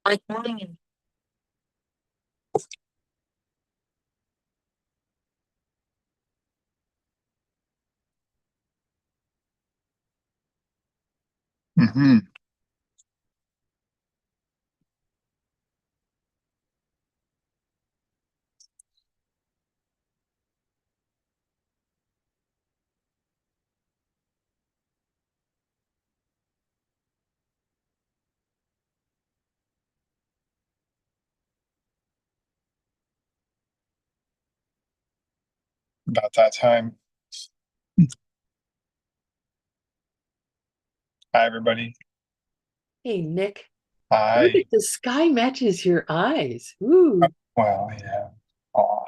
Hmm. About that time. Hi, everybody. Hey, Nick. Look Hi. at the sky matches your eyes. Ooh. Well, yeah. Aw.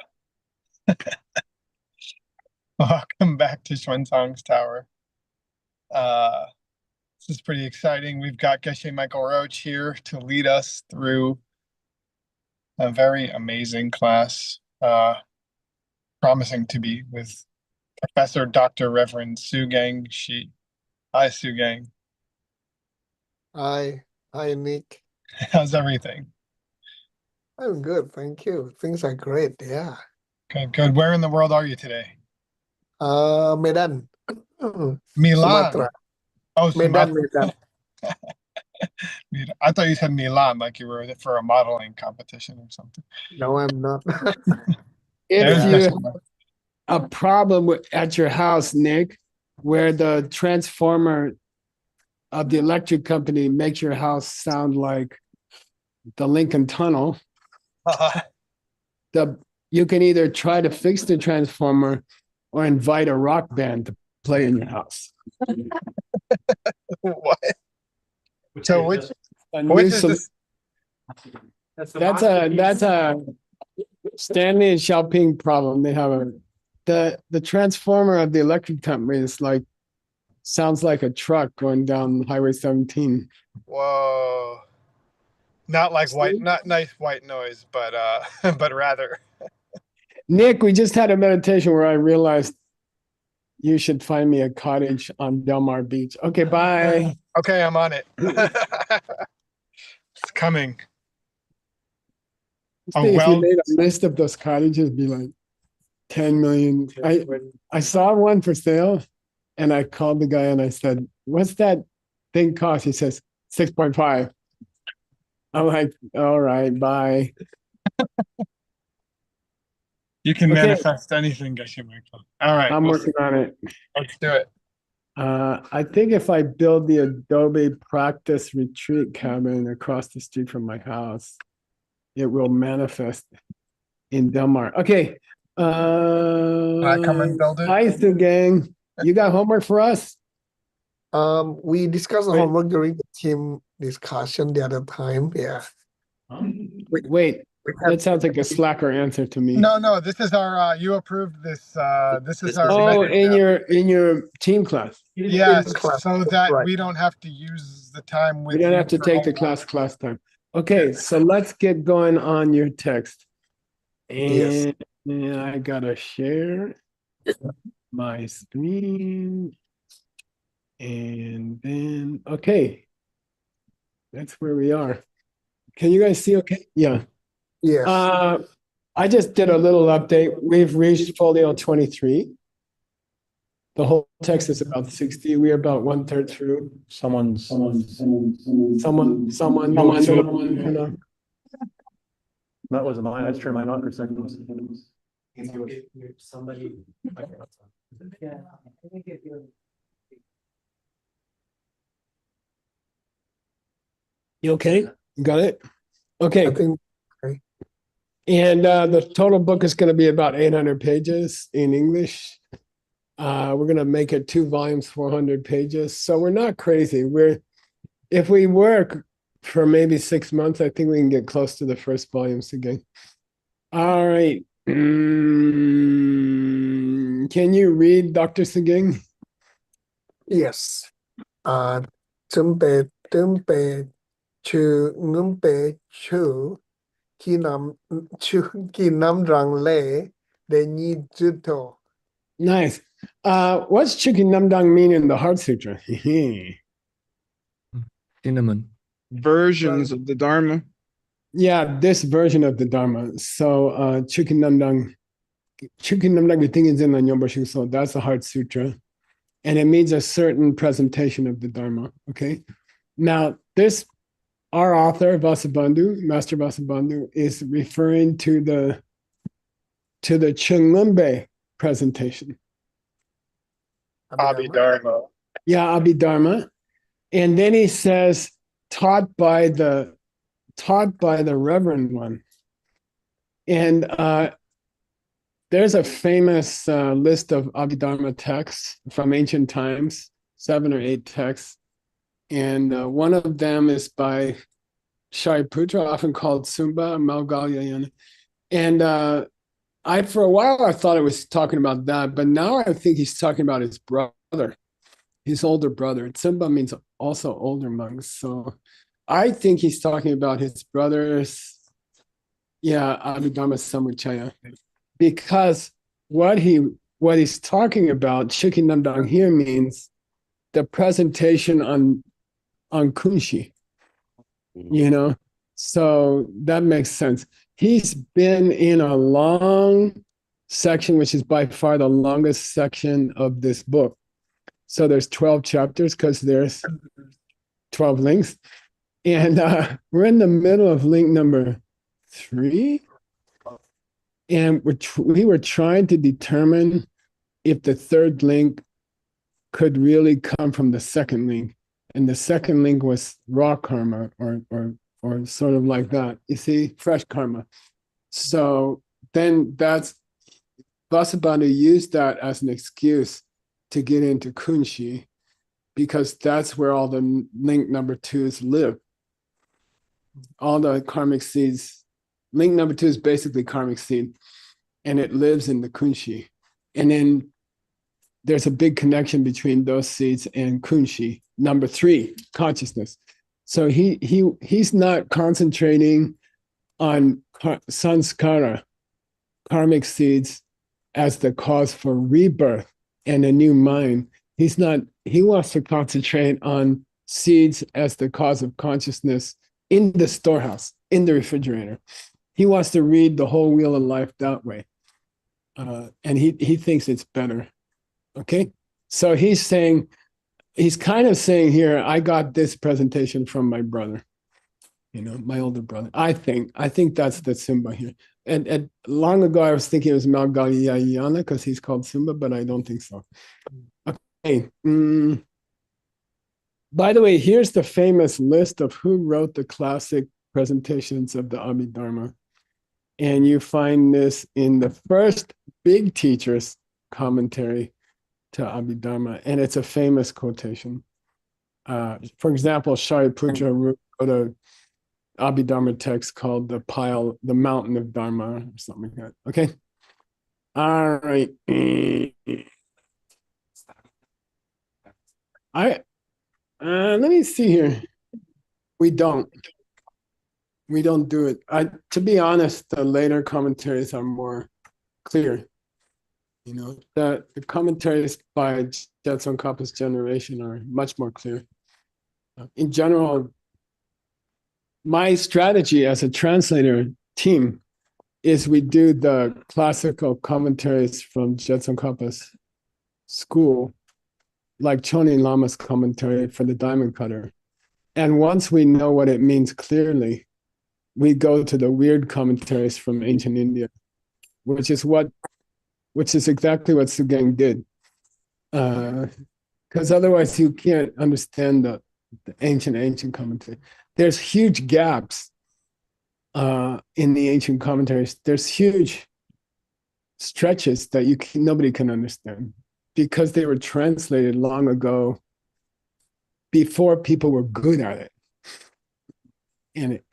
Welcome back to Xuanzang's Tower. Uh, this is pretty exciting. We've got Geshe Michael Roach here to lead us through a very amazing class, promising to be with Professor Dr. Reverend Xuanzang Shi. Hi, Xuanzang. Hi, Nick. How's everything? I'm good, thank you. Things are great, yeah. Okay, good. Where in the world are you today? Medan, Milan. Sumatra. Oh, Medan, Sumatra. I thought you said Milan, like you were for a modeling competition or something. No, I'm not. If There's you Geshe have Michael. a problem at your house, Nick, where the transformer of the electric company makes your house sound like the Lincoln Tunnel, you can either try to fix the transformer or invite a rock band to play in your house. What? So which is this? That's a Stanley and Xiaoping problem. They have the transformer of the electric company is like sounds like a truck going down Highway 17. Whoa. Not like not nice white noise, but but rather. Nick, we just had a meditation where I realized you should find me a cottage on Del Mar Beach. Okay, bye. Okay, I'm on it. It's coming. If you made a list of those cottages, it'd be like 10 million. I saw one for sale and I called the guy and I said, what's that thing cost? He says 6.5. I'm like, all right, bye. You can manifest anything, Geshe Michael. All right. I'm working on it. Let's do it. I think if I build the Adobe practice retreat cabin across the street from my house, it will manifest in Del Mar. Okay. Can I come and build it? Hi, Stu Gang. You got homework for us? We discussed the homework during the team discussion the other time. Yeah. Wait. That sounds like a slacker answer to me. No, this is our you approved this this is our in your team class. Yes, so that we don't have to use the time with we don't have to take the class time. Okay, so let's get going on your text. And I gotta share my screen. And then okay. That's where we are. Can you guys see okay? Yeah. Yes. I just did a little update. We've reached folio 23. The whole text is about 60. We're about 1/3 through. Someone. That wasn't mine. I just turned mine on for a second. Somebody. You okay? You got it? Okay. I think, and the total book is going to be about 800 pages in English. We're going to make it 2 volumes, 400 pages. So we're not crazy. If we work for maybe 6 months, I think we can get close to the first volumes again. All right. Can you read, Dr. Seguin? yes. Tumpe chu ngumpe chu kinam rang le de ni juto. Nice. What's Chukinamdang mean in the Heart Sutra? Cinnamon. Versions of the Dharma. Yeah, this version of the Dharma. So Chukinamdang so that's the Heart Sutra. And it means a certain presentation of the Dharma. Okay. Now, our author, Vasubandhu, Master Vasubandhu, is referring to the Chungmumbe presentation. Abhidharma. Yeah, Abhidharma. And then he says, taught by the Reverend One. And there's a famous list of Abhidharma texts from ancient times, 7 or 8 texts. And one of them is by Shariputra, often called Sumba, Malgalyayana. And for a while, I thought it was talking about that, but now I think he's talking about his brother, his older brother. Sumba means also older monks. So I think he's talking about his brother's, Abhidharma Samuchaya. Because what he's talking about, Shikinamdang here means the presentation on Kunshi, so that makes sense. He's been in a long section, which is by far the longest section of this book. So there's 12 chapters because there's 12 links. And we're in the middle of link number 3. And we were trying to determine if the third link could really come from the second link. And the second link was raw karma or sort of like that. You see, fresh karma. So then Vasubandhu used that as an excuse to get into Kunshi, because that's where all the link number 2s live. All the karmic seeds. Link number 2 is basically karmic seed, and it lives in the Kunshi. And then there's a big connection between those seeds and Kunshi. Number 3, consciousness. So he's not concentrating on sanskara, karmic seeds, as the cause for rebirth and a new mind. He wants to concentrate on seeds as the cause of consciousness in the storehouse, in the refrigerator. He wants to read the whole wheel of life that way. And he thinks it's better. Okay? So he's kind of saying here, I got this presentation from my brother, my older brother. I think that's the Simba here. And long ago, I was thinking it was Malgalyayana because he's called Simba, but I don't think so. Okay. By the way, here's the famous list of who wrote the classic presentations of the Abhidharma. And you find this in the first big teacher's commentary to Abhidharma, and it's a famous quotation. For example, Shariputra wrote a Abhidharma text called the Mountain of Dharma, or something like that. Okay. All right. Let me see here. We don't do it. To be honest, the later commentaries are more clear. The commentaries by Tsongkhapa's generation are much more clear. In general, my strategy as a translator team is we do the classical commentaries from Tsongkhapa's school, like Chonin Lama's commentary for the Diamond Cutter. And once we know what it means clearly, we go to the weird commentaries from ancient India, which is exactly what Sugang did. Because otherwise you can't understand the ancient commentary. There's huge gaps in the ancient commentaries. There's huge stretches that nobody can understand because they were translated long ago before people were good at it.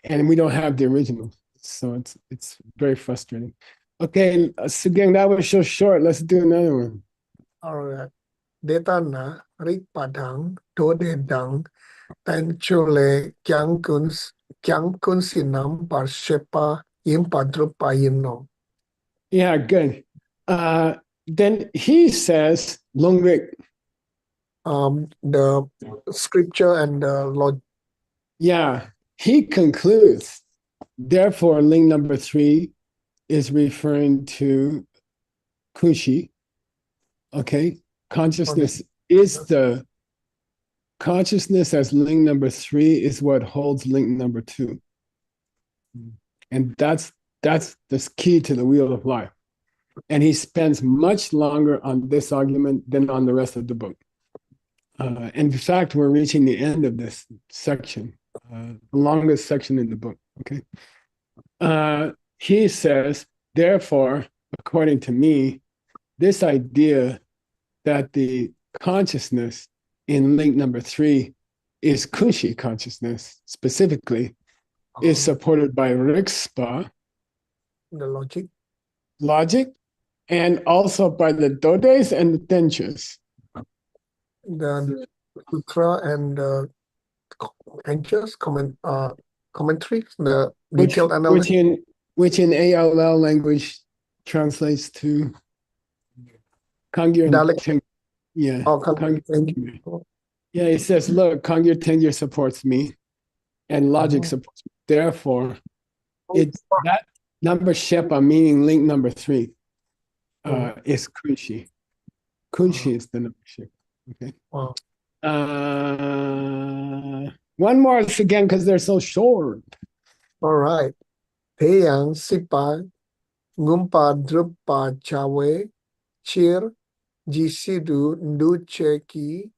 And we don't have the original. So it's very frustrating. Okay, so again, that was so short. Let's do another one. All right. Detana, Rik Padang, Tode Dang, Tan Chule, Kyang Kun Sinam, Parshepa, Yim Padrupa Yimno. Yeah, good. Then he says, Longrik. The scripture and the Lord. Yeah, he concludes therefore, link number 3 is referring to Kunshi. Okay, consciousness as link number 3 is what holds link number 2. And that's the key to the wheel of life. And he spends much longer on this argument than on the rest of the book. In fact, we're reaching the end of this section, the longest section in the book. Okay. He says, therefore, according to me, this idea that the consciousness in link number 3 is Kunshi consciousness specifically, is supported by Rikspa, the logic, and also by the Dodes and the Tenchas. the sutra and the commentaries, the detailed analysis. Which in ALL language translates to Kangyur Tengyer. Yeah. Yeah, it says, look, Kangyur Tengyer supports me and logic supports me. Therefore, that number Shepa, meaning link number 3, is Kunshi. Kunshi is the number Shepa. Okay. Wow. One more again because they're so short. All right. Peyang Sipa Ngumpa Drupa Chawe Chir Jisidu Nducheki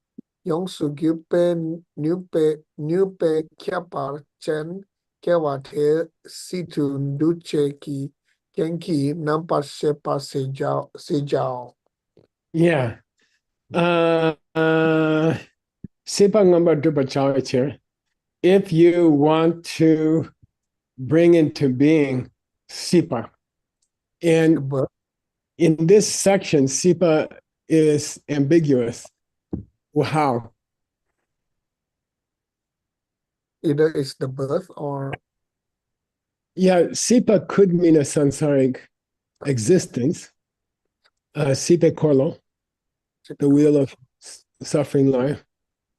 Yongsu Gyupe Nupe Kyapar Chen Kewate Situ Nducheki Genki Nampar Sepa Sejao. Yeah. Sipa Ngumpa Drupa Chawe Chir. If you want to bring into being Sipa, and in this section, Sipa is ambiguous. Well, how? Either it's the birth or... Yeah, Sipa could mean a samsaric existence. Sipe Korlo, the wheel of suffering life.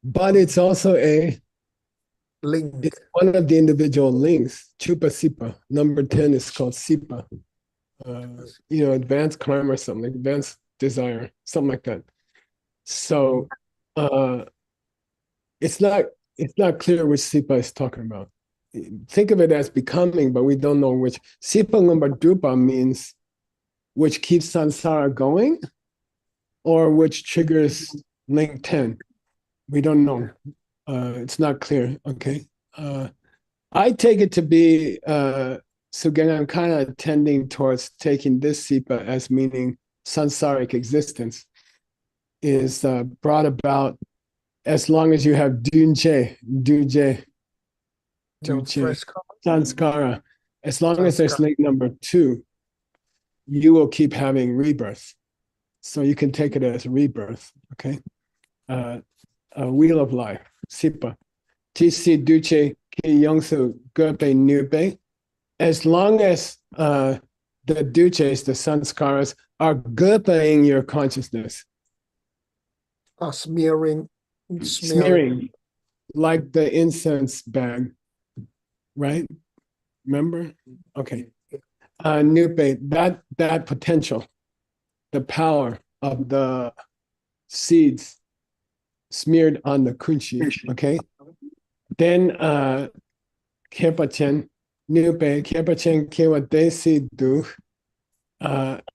But it's also link. It's one of the individual links. Chupa Sipa. Number 10 is called Sipa. Advanced climb or something, advanced desire, something like that. So it's not clear which Sipa is talking about. Think of it as becoming, but we don't know which. Sipa Ngumpa Drupa means which keeps samsara going or which triggers link 10. We don't know. It's not clear. Okay. I take it to be Sugen, I'm kind of tending towards taking this Sipa as meaning samsaric existence is brought about as long as you have Duje, Sanskara. As long as there's link number 2, you will keep having rebirth. So you can take it as rebirth. Okay. A wheel of life. Sipa. Tisi Duce Ki Yongsu Gerpe Nube. As long as the duces, the sanskaras, are gerpeing your consciousness. Smearing. Like the incense bag, right? Remember? Okay. Nupe, that potential, the power of the seeds smeared on the kunshi, okay? Then kepachen, nupe, kepachen kewa desi du.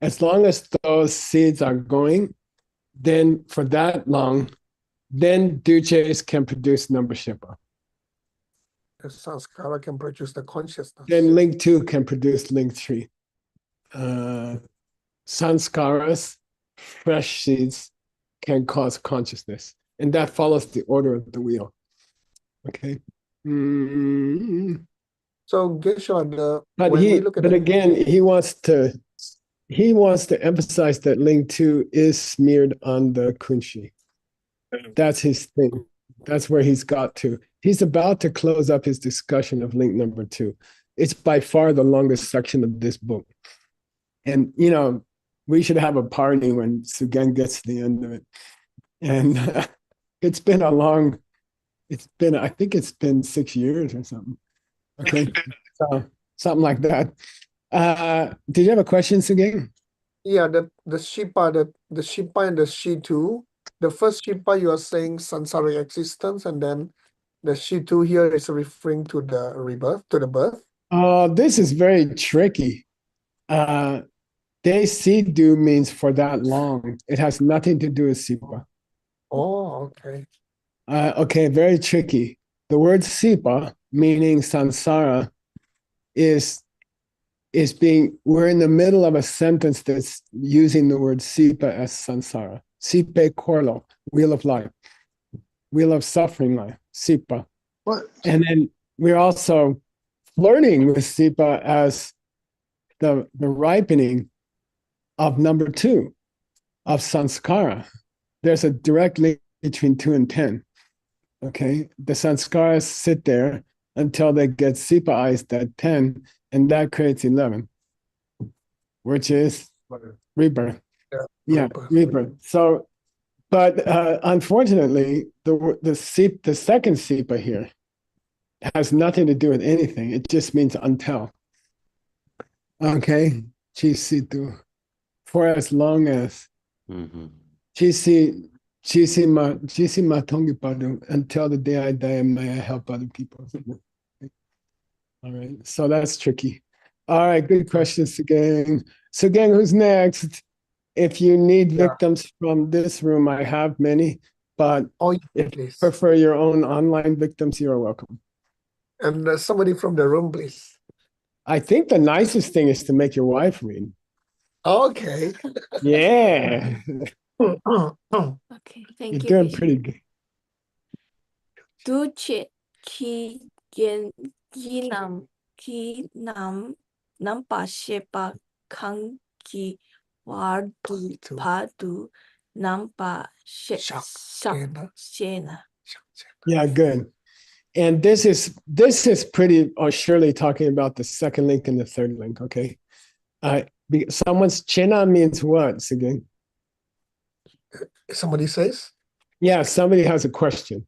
As long as those seeds are going, then for that long, then duces can produce number shepa. The sanskara can produce the consciousness. Then link 2 can produce link 3. Sanskaras, fresh seeds, can cause consciousness. And that follows the order of the wheel. Okay. So Geshe, but again, he wants to emphasize that link 2 is smeared on the kunshi. That's his thing. That's where he's got to. He's about to close up his discussion of link number 2. It's by far the longest section of this book. And, we should have a party when Sugen gets to the end of it. And I think it's been 6 years or something. Okay. So something like that. Did you have a question, Sugeng? Yeah, the Shipa, the Shipa and the Shitu. The first Shipa you are saying samsara existence, and then the Shitu here is referring to the rebirth, to the birth. This is very tricky. Desidu means for that long. It has nothing to do with Sipa. Oh, okay. Okay, very tricky. The word Sipa, meaning samsara, we're in the middle of a sentence that's using the word Sipa as samsara. Sipe korlo, wheel of life, wheel of suffering life, Sipa. What? And then we're also flirting with Sipa as the ripening of number 2 of sanskara. There's a direct link between 2 and 10. Okay, the sanskaras sit there until they get sipaized at 10, and that creates 11, which is rebirth. Yeah, rebirth. So, but unfortunately, the second sipa here has nothing to do with anything. It just means until. Okay, chisitu. For as long as chisi matongipadu, until the day I die, may I help other people. All right, so that's tricky. All right, good questions again. So again, who's next? If you need victims from this room, I have many, but if you prefer your own online victims, you're welcome. And somebody from the room, please. I think the nicest thing is to make your wife read. Okay. Yeah. Okay, thank You're you. doing pretty good. Duce ki yen ki nam nampa shepa kang ki wardu padu nampa shena. Yeah, good. And this is pretty or surely talking about the second link and the third link, okay? Someone's chena means what, Siging? Somebody says? Yeah, somebody has a question.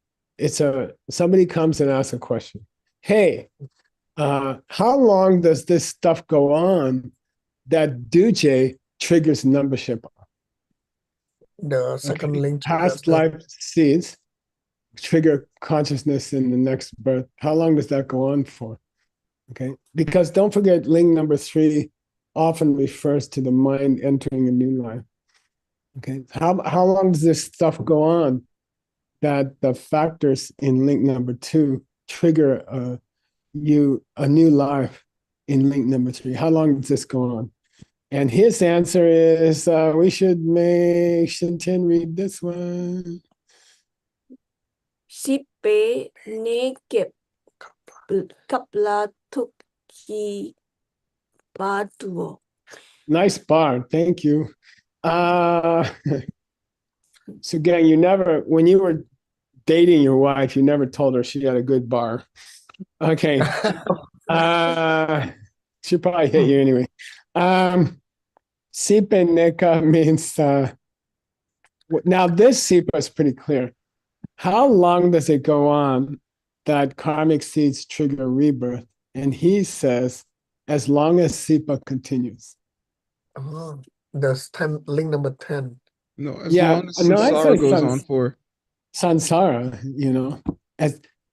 Somebody comes and asks a question. Hey, how long does this stuff go on that Duce triggers numbership? The second link. Past life seeds trigger consciousness in the next birth. How long does that go on for? Okay, because don't forget, link number 3 often refers to the mind entering a new life. Okay, how long does this stuff go on that the factors in link number 2 trigger a new life in link number 3? How long does this go on? And his answer is we should make Shintin read this one. Sipe ne kep kapla tuki batuo. Nice bar, thank you. So gang, when you were dating your wife, you never told her she had a good bar. Okay. She probably hit you anyway. Sipa Neka means now this Sipa is pretty clear. How long does it go on that karmic seeds trigger rebirth? And he says, as long as Sipa continues. Oh, that's link number 10. No, as long as samsara goes on for. Sansara,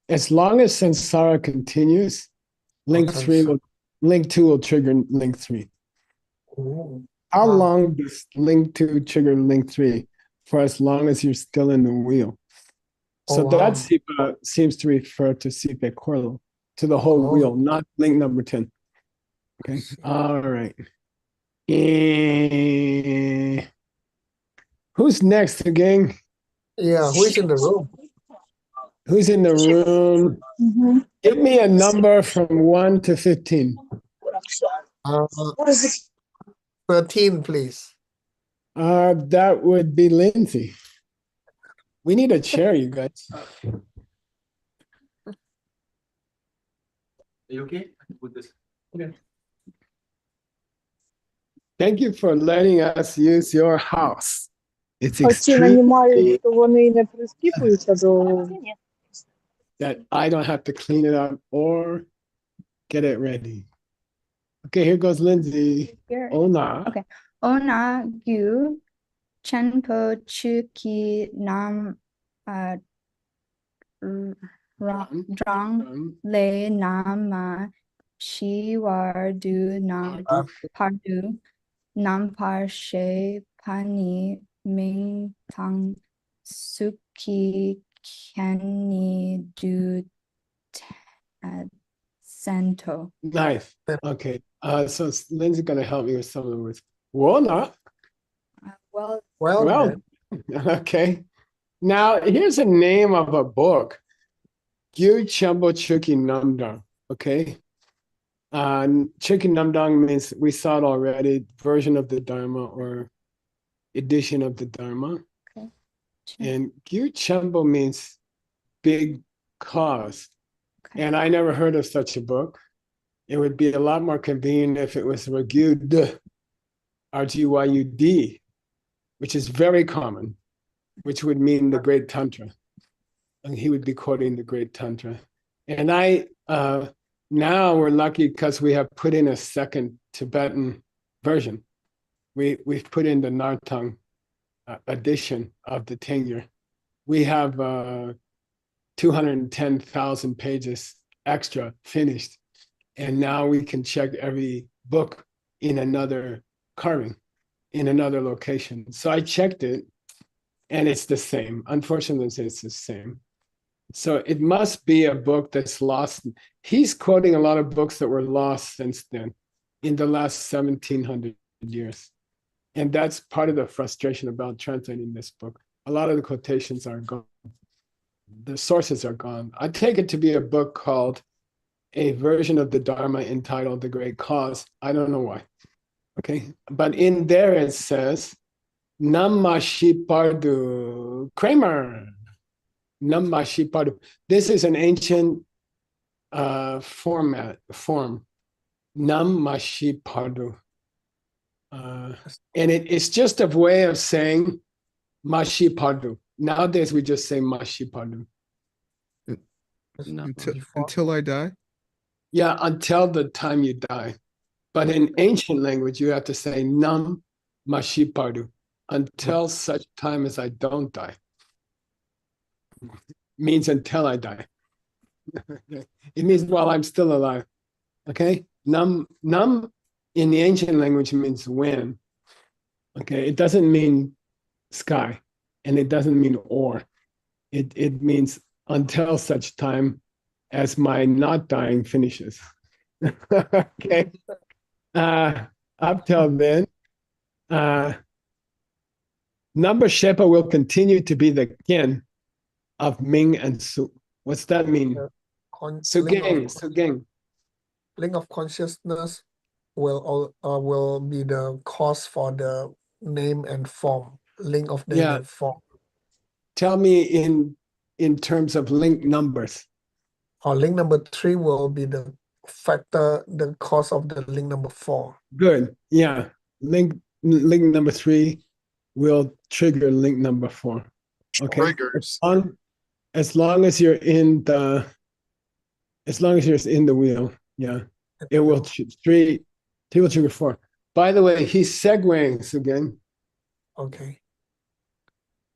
as long as samsara continues, link 2 will trigger link 3. Ooh, How long does link 2 trigger link 3? For as long as you're still in the wheel. So that Sipa seems to refer to Sipe Korlo, to the whole wheel, not link number 10. Okay. All right. Who's next, gang? Yeah, who is in the room? Who's in the room? Give me a number from 1 to 15. 13, please. That would be Lindsay. We need a chair, you guys. Are you okay with this? Okay. Thank you for letting us use your house. It's Оці нанімають, то вони не прискіпуються до... that I don't have to clean it up or get it ready. Okay, here goes Lindsay. Here. Ona. Okay. Ona Gu Chenpo Chuki Nam Drang Le Nama Shi War Du Nam Pardu Nam Par She Pani Ming Tang Suki Kenny Du Sento. Nice. Okay. So Lynn's gonna help me with some of the words. Wona. Well, Well, Okay. Now here's a name of a book. Gyu Chambo Chuki Namdang. Okay. Chuki Namdang means we saw it already, version of the Dharma or edition of the Dharma. Okay. And Gyu Chambo means big cause. Okay. And I never heard of such a book. It would be a lot more convenient if it was Ragyud, R-G-Y-U-D, which is very common, which would mean the Great Tantra. And he would be quoting the Great Tantra. And now we're lucky because we have put in a second Tibetan version. We've put in the Nartang edition of the Tengyur. We have 210,000 pages extra finished. And now we can check every book in another carving, in another location. So I checked it and it's the same. Unfortunately, it's the same. So it must be a book that's lost. He's quoting a lot of books that were lost since then, in the last 1700 years. And that's part of the frustration about translating this book. A lot of the quotations are gone. The sources are gone. I take it to be a book called a version of the Dharma entitled The Great Cause. I don't know why. Okay. But in there it says, Namashipardu Kramer. Namashipardu. This is an ancient form. Namashipardu. And it's just a way of saying Mashipardu. Nowadays we just say Mashipardu. Until I die? Yeah, until the time you die. But in ancient language, you have to say Nam Mashipardu, until such time as I don't die. Means until I die. It means while I'm still alive. Okay? Nam in the ancient language means when. Okay, it doesn't mean sky, and it doesn't mean or. It means until such time as my not dying finishes. Okay. Up till then, Number Shepa will continue to be the kin of Ming and Su. What's that mean? Sugeng. Link of consciousness will be the cause for the name and form. Link of name and form. Tell me in terms of link numbers. Link number 3 will be the factor, the cause of the link number 4. Good. Yeah. Link number 3 will trigger link number 4. Okay. Triggers. As long as you're in the wheel, yeah, it will three will trigger 4. By the way, he's segueing again. Okay.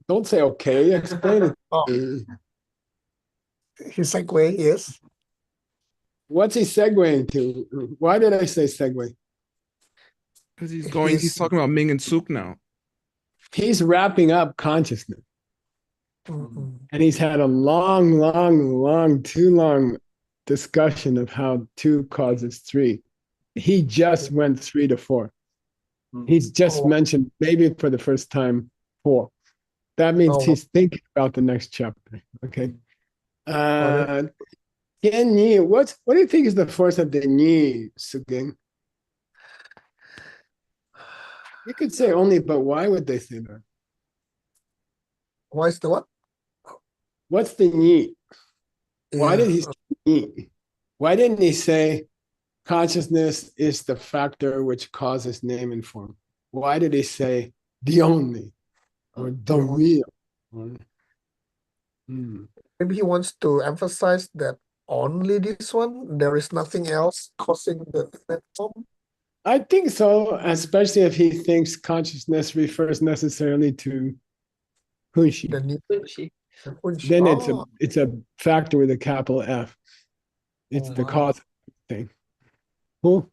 Don't say okay. Explain it. He's segue, yes. What's he segueing to? Why did I say segue? Because he's talking about Ming and Suk now. He's wrapping up consciousness. Mm-hmm. And he's had a long, too long discussion of how 2 causes 3. He just went 3 to 4. He's just mentioned, maybe for the first time, 4. That means he's thinking about the next chapter. Okay. Tian Yi, what do you think is the force of the Yi, Sugeng? You could say only, but why would they say that? Why is the what? What's the Yi? Why did he say Yi? Why didn't he say consciousness is the factor which causes name and form? Why did he say the only or the real? Maybe he wants to emphasize that only this one, there is nothing else causing the form. I think so, especially if he thinks consciousness refers necessarily to Hunshi. The new Bunshi. the Hunshi. Then Oh, it's a factor with a capital F. It's oh, the wow. cause thing. Cool.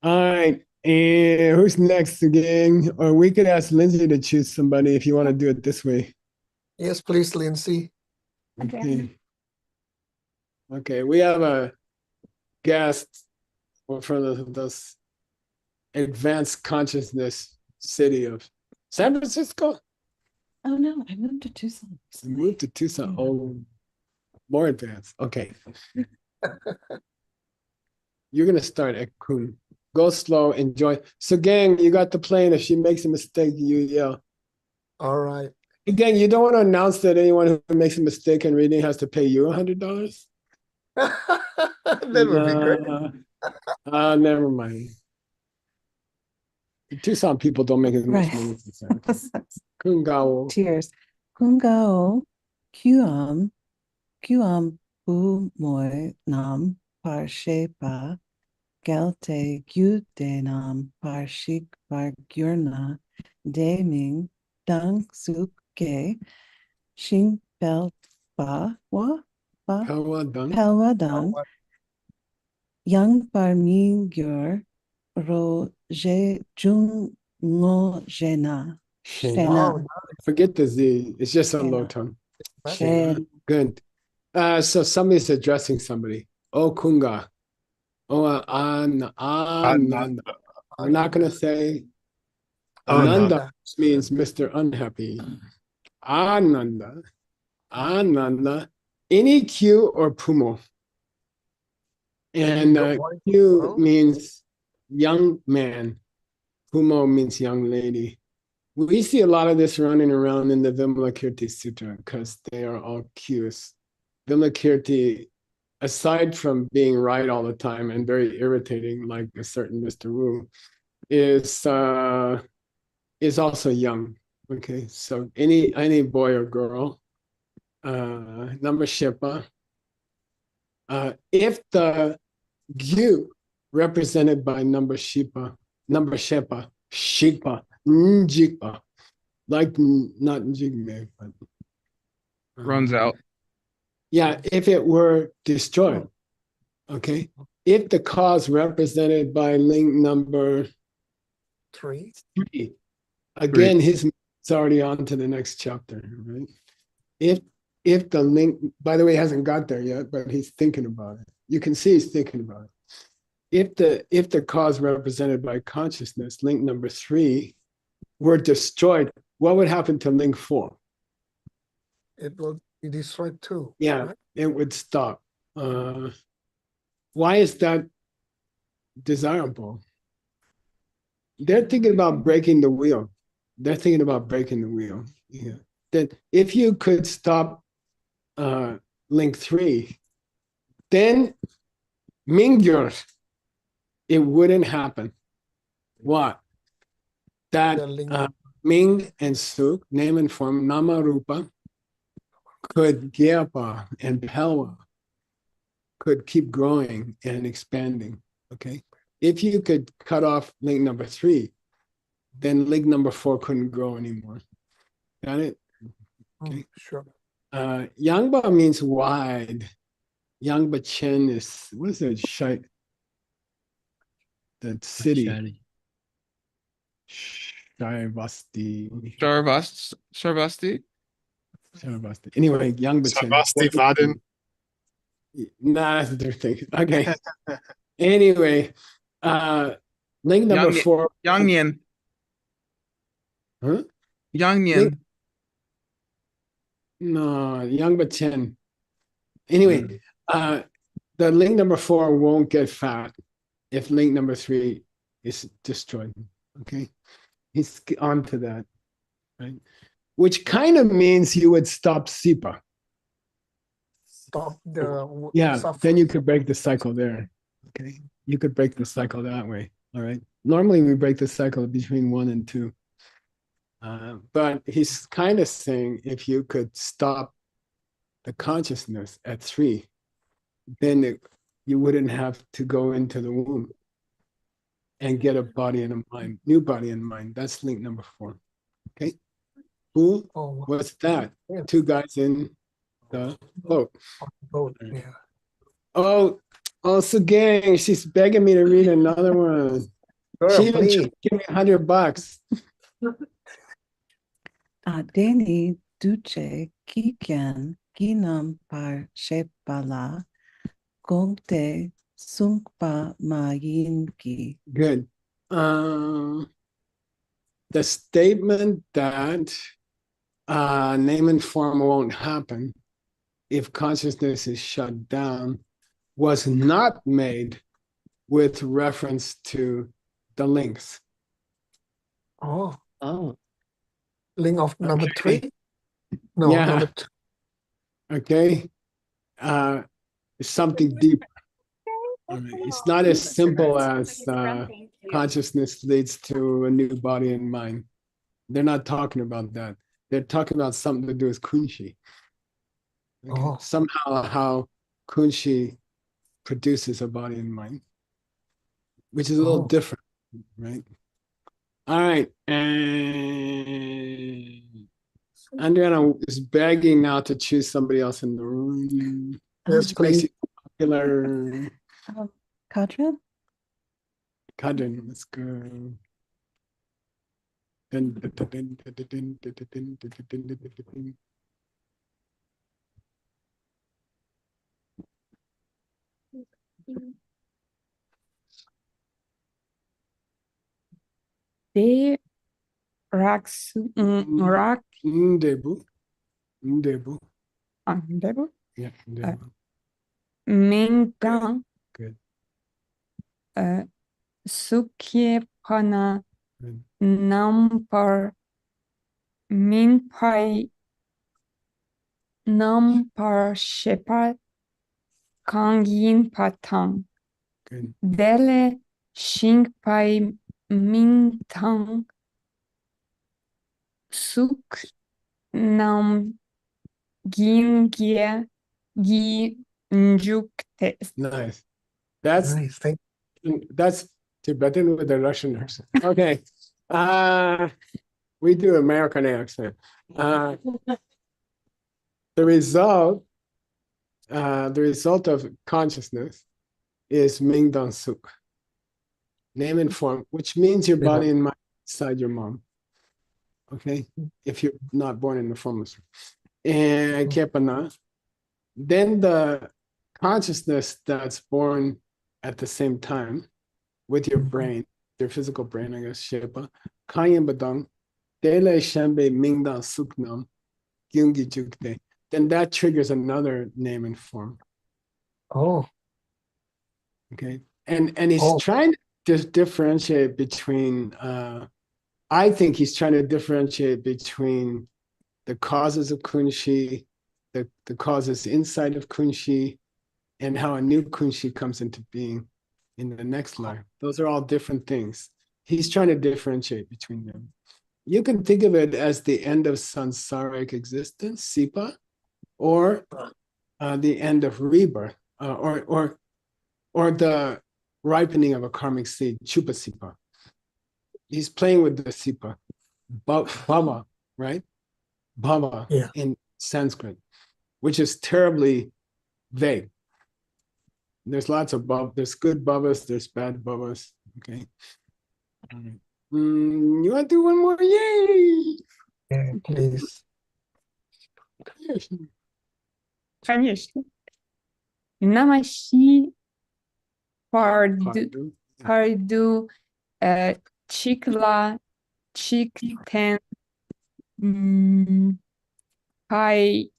All right. And who's next again? Or we could ask Lindsay to choose somebody if you want to do it this way. Yes, please, Lindsay. Okay. Okay, we have a guest for this advanced consciousness city of San Francisco. Oh no, I moved to Tucson. We moved to Tucson. Oh, more advanced. Okay. You're gonna start at Kun. Go slow, enjoy. So, gang, you got the plane. If she makes a mistake, you yell. All right. Gang, you don't want to announce that anyone who makes a mistake in reading has to pay you $100. That would be great. Never mind. The Tucson people don't make as much money as San Francisco. Kun Gao. Cheers. Kungao Kuam Bu Moi Nam Par Shepa Gelte Gyute Nam Par Shik Par Gyurna Deming Dang Suk Ge Shing Bel Ba Wa Ba Pelwa Pelwa Dang Yang Par Ming Gyur Ro Je Jung Ngo Jena Shena. Forget the Z. It's just a low tone. Good. So somebody's addressing somebody. Oh, Kunga. Oh, Ananda. We're not going to say Ananda, which means Mr. Unhappy. Ananda. Ananda. Any Q or Pumo. And Q means young man. Pumo means young lady. We see a lot of this running around in the Vimalakirti Sutra because they are all Qs. Vimalakirti, aside from being right all the time and very irritating, like a certain Mr. Wu, is also young. Okay, so any boy or girl, number Shepa. If the Gyu represented by number Shepa, Shikpa, Njikpa, like not Njigme, but Runs out. yeah, if it were destroyed, okay. If the cause represented by link number 3, again, his it's already on to the next chapter, right? If the link, by the way, hasn't got there yet, but he's thinking about it. You can see he's thinking about it. If the cause represented by consciousness, link number 3, were destroyed, what would happen to link 4? it will be destroyed too. Yeah, right? it would stop. Why is that desirable? They're thinking about breaking the wheel. They're thinking about breaking the wheel. Yeah. That if you could stop link 3, then Mingyur, it wouldn't happen. What? That Ming and Suk, name and form, Nama Rupa, could Gyapa and Pelwa could keep growing and expanding. Okay. If you could cut off link number 3, then link number 4 couldn't grow anymore. Got it? Okay. Sure. Yangba means wide. Yangba Chen is, what is it? Shite. The city. Sharvasti. Sharvasti. Anyway, Yangba Chen. Savasti Vaden. Nah, that's a different thing. Okay. Anyway, link number 4. Yangnian. Huh? Yangnian. No, Yangba Chen. Anyway, the link number 4 won't get fat if link number 3 is destroyed. Okay. He's on to that. Right. Which kind of means you would stop SIPA. Stop the then you could break the cycle there. Okay. You could break the cycle that way. All right. Normally we break the cycle between 1 and 2. But he's kind of saying if you could stop the consciousness at 3, then you wouldn't have to go into the womb. and get a body and a mind, new body and mind. That's link number 4. Okay. Who? Oh, What's that? yeah. 2 guys in the boat. Oh, yeah. Oh, so gang, she's begging me to read another one. Sure, She even please. tried to give me $100. Deni duce kikian ginam par shepala gongte sungpa mayinki. Good. The statement that name and form won't happen if consciousness is shut down was not made with reference to the links. Oh, Oh, link of number Okay. 3? No, Yeah. number 2. Okay. It's something deep. It's not as simple as consciousness leads to a new body and mind. They're not talking about that. They're talking about something to do with kunshi. Okay. Oh. Somehow how kunshi produces a body and mind, which is a little different, right? All right. And Andriana is begging now to choose somebody else in the room. Yes, Which makes please. it popular. Kadran? Kadrin, let's go. De Raksu Rak Ndebu. Andebu Yeah, Ndebu. Mingdang Good. Sukyepana Good. Nampar Minpai Nampar Shepat Kangin Patang Good. Dele Shingpai Mintang Suk Nam Gingye Gi Njukte. Nice. That's Nice. that's Tibetan with a Russian accent. Okay. We do American accent. The result of consciousness is Mingdan Suk. Name and form, which means your body and mind inside your mom. Okay, if you're not born in the formless. And Kepana, then the consciousness that's born at the same time with your brain, your physical brain, I guess, Shepa, Kayan Badang, Dele Shambe Mingdan Suknam, Gyungi Jukde. Then that triggers another name and form. Oh. Okay. And he's trying to differentiate between I think he's trying to differentiate between the causes of kunshi, the causes inside of kunshi, and how a new kunshi comes into being in the next life. Those are all different things. He's trying to differentiate between them. You can think of it as the end of samsaric existence, sipa, or the end of rebirth, or the ripening of a karmic seed, chupa sipa. He's playing with the sipa, bhava, right? Bhava in Sanskrit, which is terribly vague. There's lots of there's good bhavas, there's bad bhavas. Okay. You want to do one more? Yay! Yeah, please. Конечно. Namashi Pardu Chikla Chikten Pai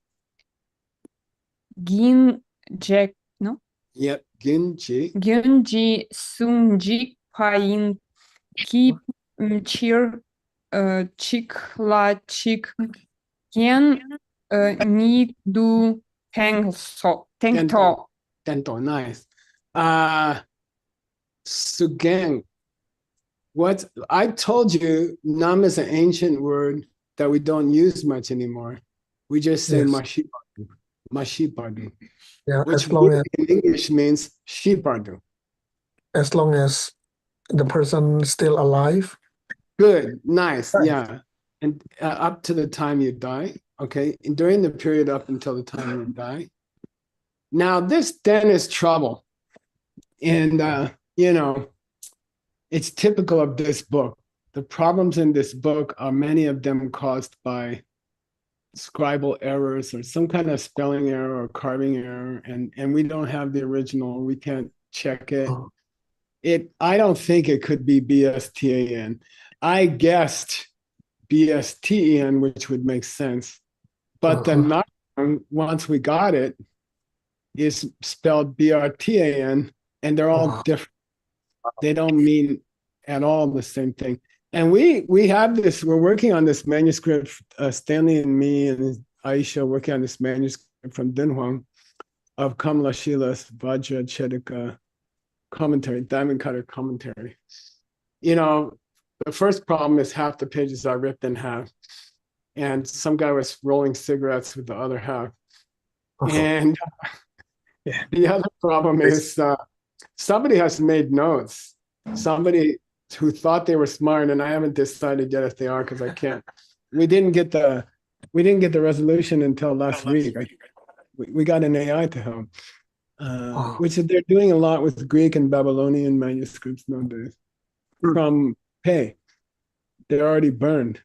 Gin Jack no? Yep, Ginji. Gyunji Sunji Pain Ki Chir Chikla Chik Gen Ni Du Tengso Tengto. Tento, nice. Sugang. What I told you, nam is an ancient word that we don't use much anymore. We just say mashipadu. Mashipadu. Yeah, Which as long as in English means shipadu. as long as the person still alive. Good, nice, Right. yeah. And up to the time you die, okay? And during the period up until the time you die. Now, this then is trouble. And, it's typical of this book. The problems in this book are many of them caused by scribal errors or some kind of spelling error or carving error. And we don't have the original. We can't check it. Oh. I don't think it could be BSTAN. I guessed BSTEN, which would make sense. But the not once we got it, is spelled BRTAN, and they're all different. They don't mean at all the same thing. And we have this, we're working on this manuscript, Stanley and me and Aisha working on this manuscript from Dunhuang of Kamala Shila's Vajra Chedika commentary, diamond cutter commentary. The first problem is half the pages are ripped in half. And some guy was rolling cigarettes with the other half. And the other problem is somebody has made notes. Somebody who thought they were smart, and I haven't decided yet if they are because I can't. We didn't get the resolution until last week. We got an AI to help, which they're doing a lot with Greek and Babylonian manuscripts nowadays. From Pei, they're already burned,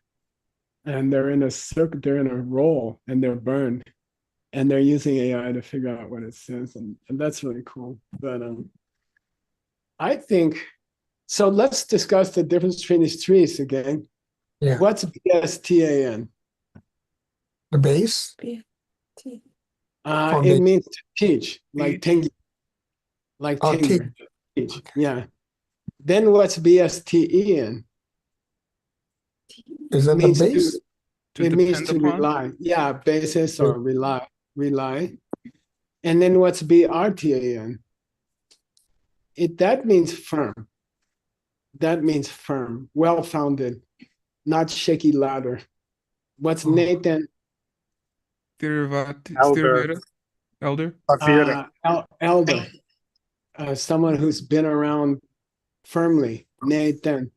and they're in a circuit. They're in a roll, and they're burned, and they're using AI to figure out what it says, and that's really cool. But I think so. Let's discuss the difference between these trees again. Yeah. What's BSTAN? The base. It means to teach, like Tengi, like Tengi. Teach. Yeah. Then what's BSTEN? Is that the base? It means to rely. Yeah, basis or rely. And then what's BRTAN? That means firm. That means firm, well-founded, not shaky ladder. What's Nathan? Elder. Elder. Someone who's been around firmly, Nathan.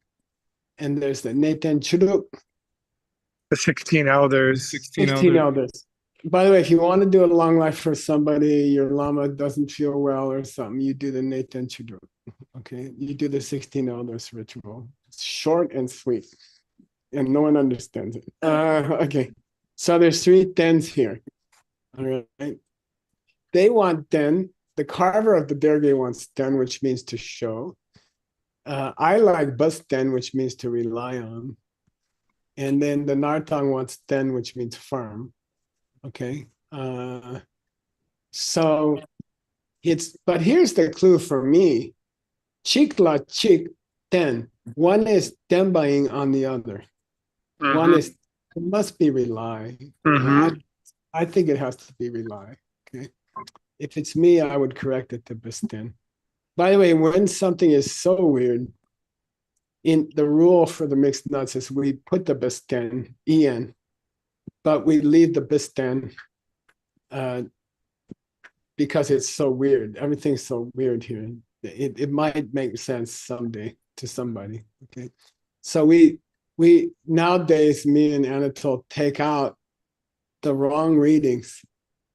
And there's the Nathan Chuduk. The 16 elders. 16 elders. By the way, if you want to do a long life for somebody, your lama doesn't feel well or something, you do the Nathan Chuduk. Okay, you do the 16 elders ritual. It's short and sweet, and no one understands it. Okay, so there's 3 tens here. All right, they want ten. The carver of the derge wants ten, which means to show. I like bus ten, which means to rely on. And then the Nartang wants ten, which means firm. Okay. So but here's the clue for me. Chikla chik ten. One is tembaing on the other. One is, it must be rely. I think it has to be rely. Okay. If it's me, I would correct it to Bistin. By the way, when something is so weird, in the rule for the mixed nuts is we put the Bistin, En, but we leave the Bistin because it's so weird. Everything's so weird here. It might make sense someday to somebody. Okay. So we nowadays, me and Anatole take out the wrong readings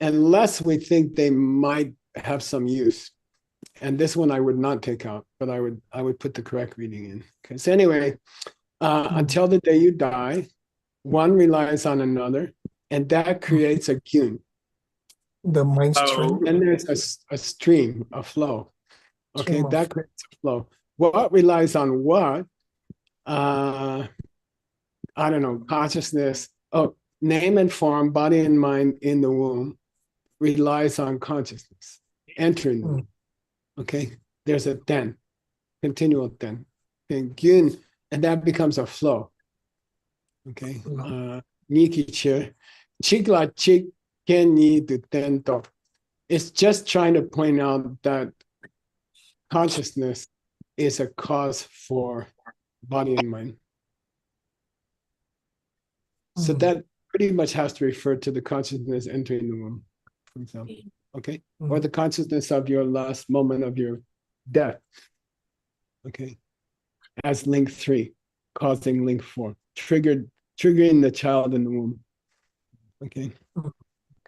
unless we think they might have some use. And this one I would not take out, but I would put the correct reading in. Okay. So anyway, until the day you die, one relies on another, and that creates a gyun. The mind stream. And there's a stream, a flow. Okay, that creates a flow. What relies on what? I don't know, consciousness. Oh, name and form, body and mind in the womb relies on consciousness entering the womb. Okay, there's a ten, continual ten. And gyun, and that becomes a flow. Okay, Niki Chir, Chikla Chik Kenyi to Tento. It's just trying to point out that consciousness is a cause for body and mind. So that pretty much has to refer to the consciousness entering the womb, for example. Okay, or the consciousness of your last moment of your death. Okay, as link 3, causing link 4, triggering the child in the womb. Okay.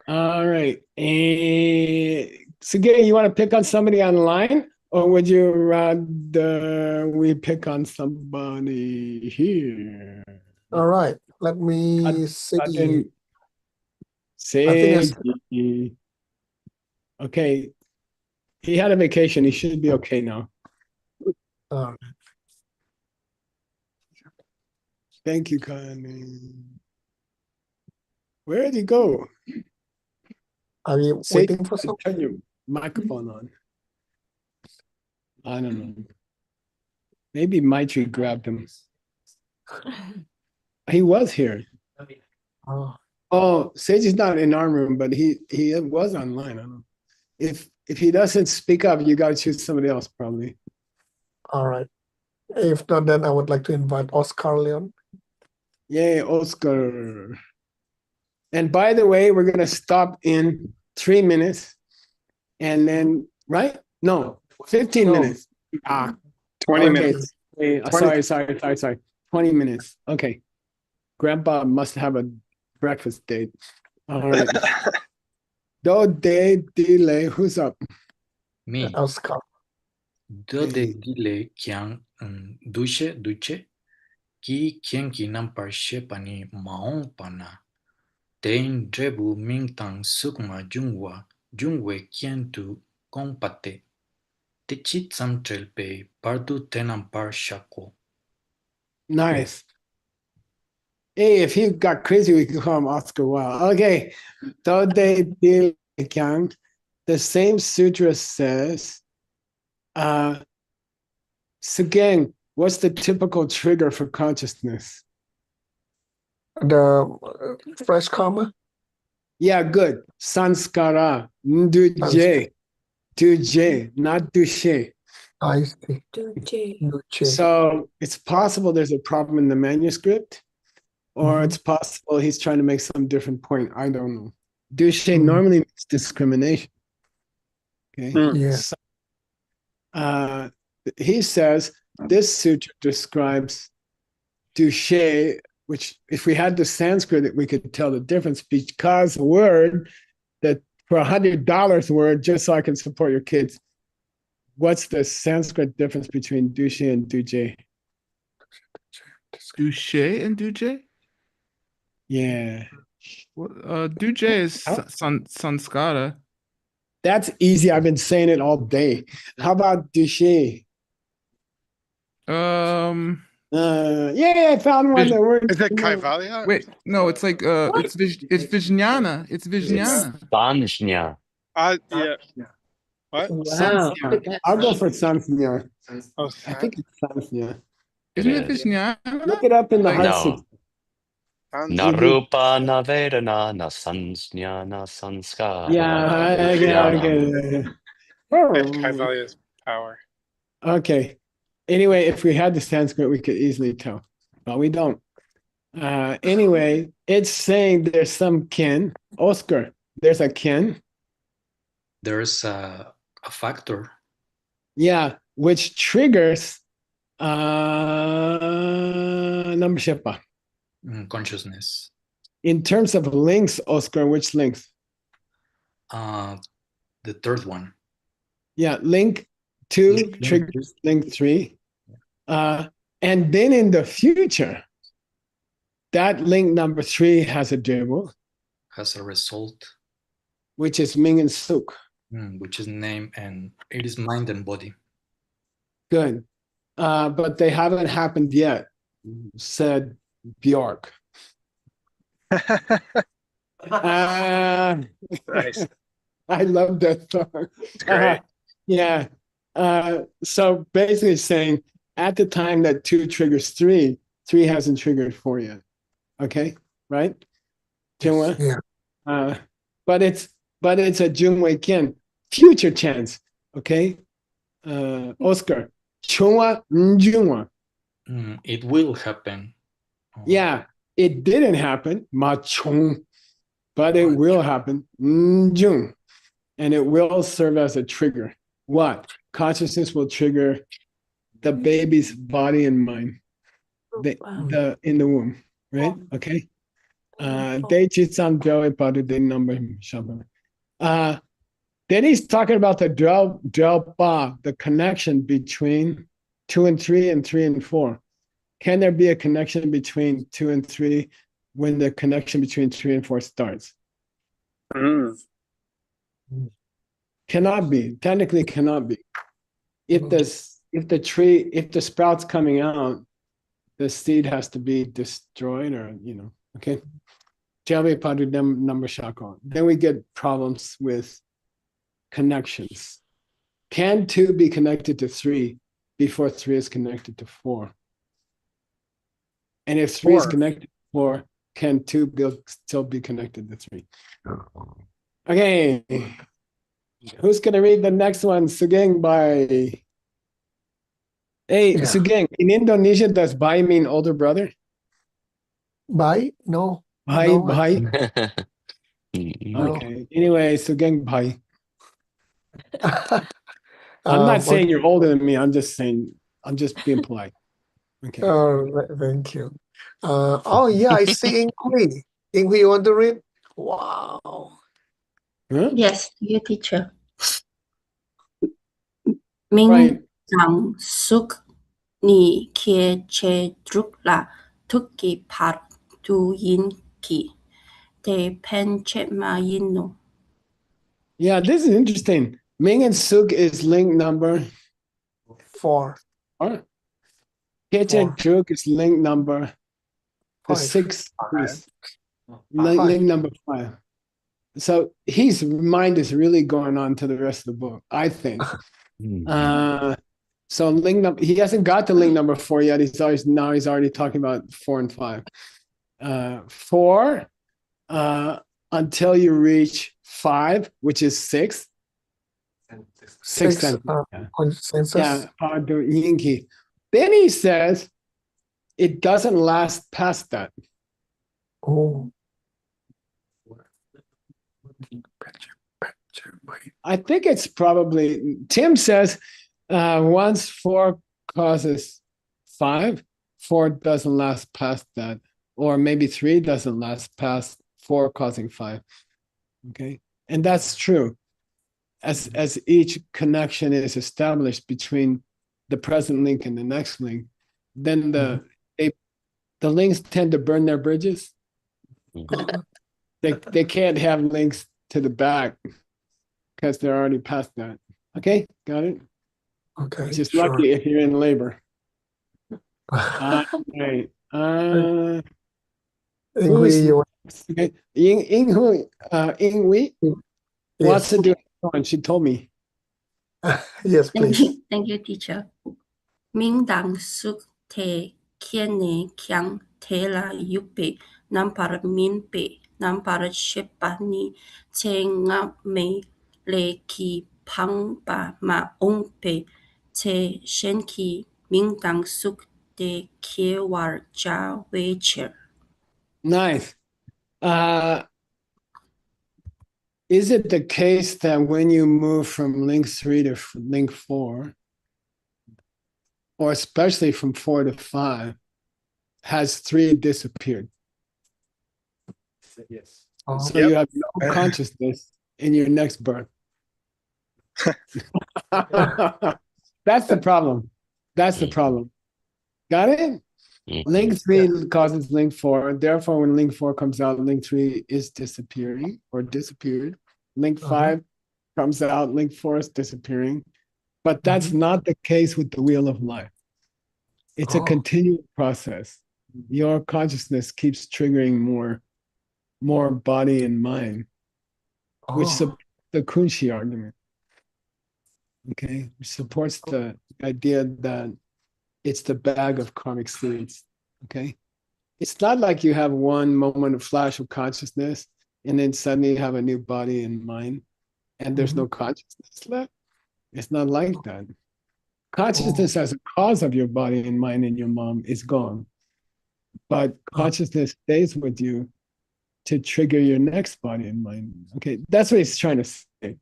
All right. And so, Gary, you want to pick on somebody online, or would you rather we pick on somebody here? All right. Let me see. I think it's- Seiji. Okay. He had a vacation. He should be okay now. Uh, Thank you, Connie. Where did he go? are you Say, waiting for some? turn your microphone on. I don't know. Maybe Maitri grabbed him. He was here. Oh, Oh, Sage is not in our room, but he was online. I don't know. If he doesn't speak up, you got to choose somebody else, probably. all right. If not, then I would like to invite Oscar Leon. Yay, Oscar. And by the way, we're going to stop in 3 minutes and then, right? No, 15 No. minutes. 20 okay. minutes. Wait, sorry. 20 minutes. Okay. Grandpa must have a breakfast date. All right. Do de delay. Who's up? Me. Oscar. Do de dile kyang duche ki kien ki nampar shepani maong pana. Tein drebu mingtang sukma jungwe kien tu kompate. Tichit sam trelpe pardu tenampar shako. Nice. Hey, if he got crazy, we could call him Oscar Wilde. Okay. Do de delay kyang. The same sutra says, Sugang, what's the typical trigger for consciousness? The fresh karma. Yeah, good. Sanskara. Duje. Duje, not douche. I see. Duche. Duche. So it's possible there's a problem in the manuscript, or Mhm. it's possible he's trying to make some different point. I don't know. Douche Mhm. normally means discrimination. Okay. Yeah. So, he says this sutra describes douche, which if we had the Sanskrit, we could tell the difference because the word that for $100 word, just so I can support your kids. What's the Sanskrit difference between douche and duje? Douche and Duje? Yeah, Well, Duje is Sanskara. that's easy. I've been saying it all day. How about douche? Yeah, I found one that works. Is it Kaivalya? Wait, no, it's like it's Vijnana. It's Vijnana. Sanjna. Yeah. What? Wow. Sansnya. I'll go for Sansnya. Oh, I think it's Sansnya. Isn't it is. Vijnana? Look it up in the Like- Hatsu. Na rupa, na vedana, na sanjna, na sanskara. Yeah, okay. Kaivalya's power. Okay. Anyway, if we had the Sanskrit, we could easily tell, but we don't. Anyway, it's saying there's some kin. Oscar, there's a kin. There's a factor. Yeah, which triggers Namshepa. Consciousness. In terms of links, Oscar, which links? The third one. Yeah, link 2 triggers link 3. And then in the future, that link number 3 has a dribble, Has a result, which is Ming and Suk. which is name, and it is mind and body. Good. But they haven't happened yet, said Bjork. Nice. I love that song. It's great. Yeah. So basically saying at the time that 2 triggers 3, 3 hasn't triggered 4 yet. Okay, right? Junwa? Yeah. But it's a Junwei Ken future chance. Okay. Oscar. Chunwa Junwa. It will happen. Yeah, it didn't happen. Ma chung. But it will happen. Jung. And it will serve as a trigger. What? Consciousness will trigger the baby's body and mind. In the womb, right? Okay. Deichi-san Joey Parude number Shama. Then he's talking about the Drelpa, the connection between 2 and 3 and 3 and 4. Can there be a connection between 2 and 3 when the connection between 3 and 4 starts? Cannot be. Technically cannot be. If the sprout's coming out, the seed has to be destroyed, or okay. Number shako. Then we get problems with connections. Can 2 be connected to 3 before 3 is connected to 4? And if 3 is connected to 4, can 2 still be connected to 3? Okay. Who's gonna read the next one? Sugeng Bai. Hey, Sugeng, in Indonesia, does Bai mean older brother? Bai? No. Bai, No. Bai. No. Okay. Anyway, Sugeng Bai. I'm not saying you're older than me. I'm just being polite. Okay. Thank you. I see Inghui. Inghui, you want to read? Wow. Huh? Yes, dear teacher. Minh Right. rằng suk ni kia che druk la tukki par tu yin ki te pen che ma yin no. Yeah, this is interesting. Ming and Suk is link number 4. Kechen Druk is link number the 5. 6th piece. Link number 5. So his mind is really going on to the rest of the book, I think. So link number, he hasn't got to link number 4 yet. He's already talking about 4 and 5. 4 until you reach 5, which is 6. 6 Consensus. Yinki. Then he says it doesn't last past that. Oh. I think it's probably, Tim says once 4 causes 5, 4 doesn't last past that, or maybe 3 doesn't last past 4 causing 5. Okay, and that's true. As each connection is established between the present link and the next link, then the links tend to burn their bridges. They can't have links to the back because they're already past that. Okay, got it? Okay. Which is sure. lucky if you're in labor. Right. Inghui, you want Okay. Inghui wants to do it. She told me. Yes, please. Thank you, teacher. Minh rằng suk te kien ne kyang te la yupe nam para min pe nam para shepa ni te nga me le ki pang ba ma ong pe te shen ki minh rằng suk te kie war ja wecher. Nice. Is it the case that when you move from link 3 to link 4, or especially from 4 to 5, has 3 disappeared? Yes. So you have no consciousness in your next birth. That's the problem. That's the problem. Got it? Link 3 causes link 4. Therefore, when link 4 comes out, link 3 is disappearing or disappeared. Link 5 comes out, link 4 is disappearing. But that's not the case with the wheel of life. It's a continual process. Your consciousness keeps triggering more body and mind, which supports the Kunshi argument. Okay, which supports the idea that it's the bag of karmic seeds. Okay, it's not like you have one moment of flash of consciousness and then suddenly you have a new body and mind and there's no consciousness left. It's not like that. Consciousness as a cause of your body and mind and your mom is gone, but consciousness stays with you to trigger your next body and mind. Okay, that's what he's trying to say.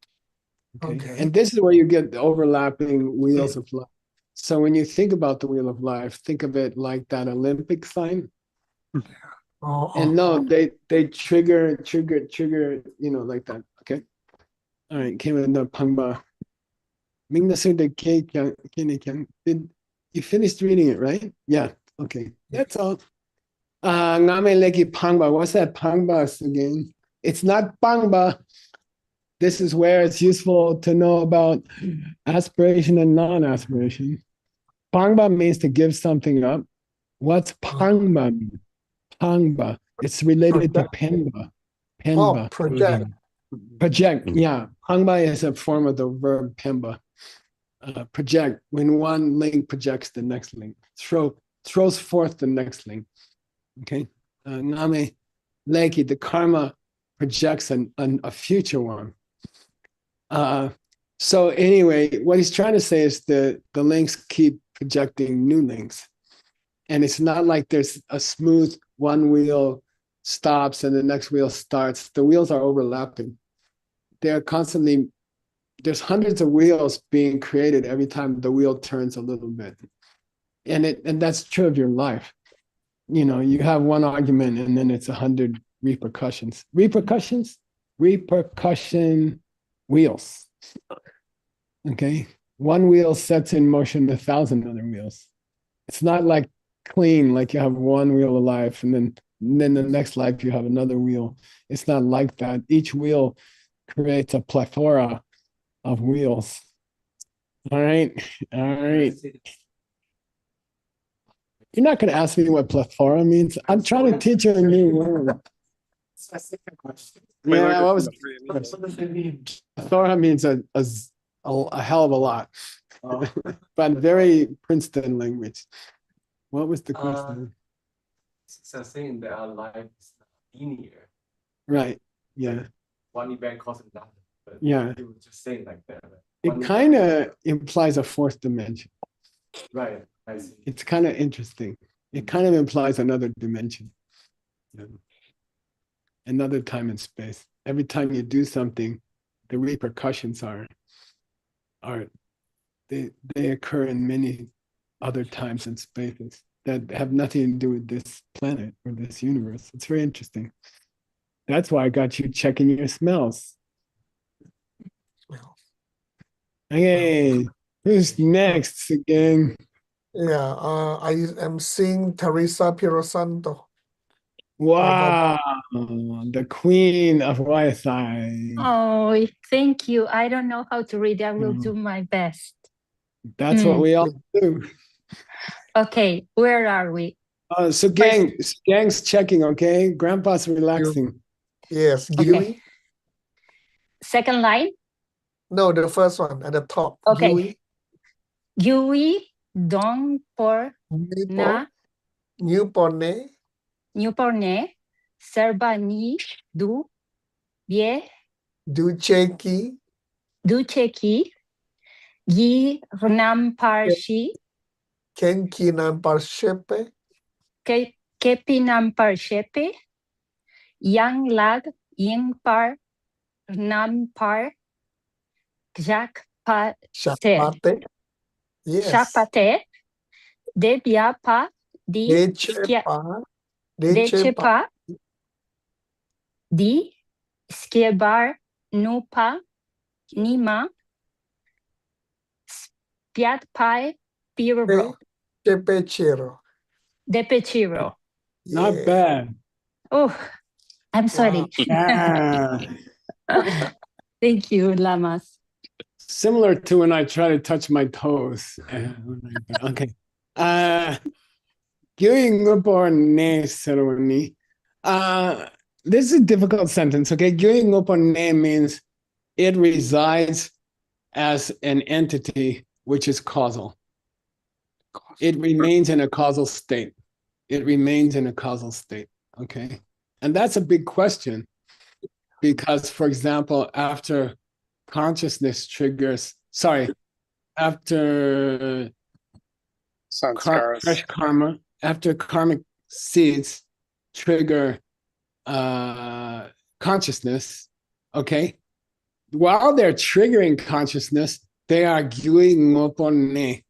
Okay, and this is where you get the overlapping wheels of life. So when you think about the wheel of life, think of it like that Olympic sign. And no, they trigger, you know, like that. Okay. All right. Came in the Pangba. Did you finished reading it, right? Yeah. Okay. That's all. Ngame Leki Pangba. What's that Pangba again? It's not Pangba. This is where it's useful to know about aspiration and non-aspiration. Pangba means to give something up. What's Pangba mean? Pangba. It's related to Penba. Penba. Project. Project. Yeah. Pangba is a form of the verb Penba. Project. When one link projects the next link. Throws forth the next link. Okay. Ngame Leki, the karma projects a future one. So anyway, what he's trying to say is the links keep projecting new links. And it's not like there's a smooth one wheel stops and the next wheel starts. The wheels are overlapping. They're constantly, there's hundreds of wheels being created every time the wheel turns a little bit. And that's true of your life. You know, you have one argument and then it's 100 repercussions. Repercussion wheels. Okay. One wheel sets in motion 1,000 other wheels. It's not like clean, like you have one wheel of life and then the next life you have another wheel. It's not like that. Each wheel creates a plethora of wheels. All right. All right. You're not going to ask me what plethora means. I'm trying to teach you a new word. Yeah, what was plethora means a hell of a lot, but very Princeton language. What was the question? So saying that our life is linear. Right. Yeah. One event causes another. But yeah. You were just saying like that. It kind of implies a fourth dimension. Right. I see. It's kind of interesting. It kind of implies another dimension. Yeah. Another time and space. Every time you do something, the repercussions they occur in many other times and spaces that have nothing to do with this planet or this universe. It's very interesting. That's why I got you checking your smells. Okay, who's next again? Yeah, I am seeing Teresa Pirosanto. Wow, the queen of Wi-Fi. Oh, thank you. I don't know how to read. I will do my best. That's what we all do. Okay, where are we? So gang's checking, okay? Grandpa's relaxing. Yes, Okay. Gui. Second line? No, the first one at the top. Okay. Gui. Gui dong por na Newporne. Newporne serba ni du vie Ducheki. ducheki gi rnam parshi Kenkinam Parshepe. kepinam parshepe yang lag ying par nam par jak pa Shapate. Yes. Shapate debia pa di Decepa di skiebar nupa nima spiat pai pirbo Depechero. depechiro. Not bad. Oh, I'm sorry. Thank you, Lamas. Similar to when I try to touch my toes. Okay. This is a difficult sentence, okay? Means it resides as an entity which is causal. It remains in a causal state. It remains in a causal state, okay? And that's a big question because, for example, after consciousness triggers, after fresh karma, after karmic seeds trigger consciousness, okay? While they're triggering consciousness, they are gyui ngopone.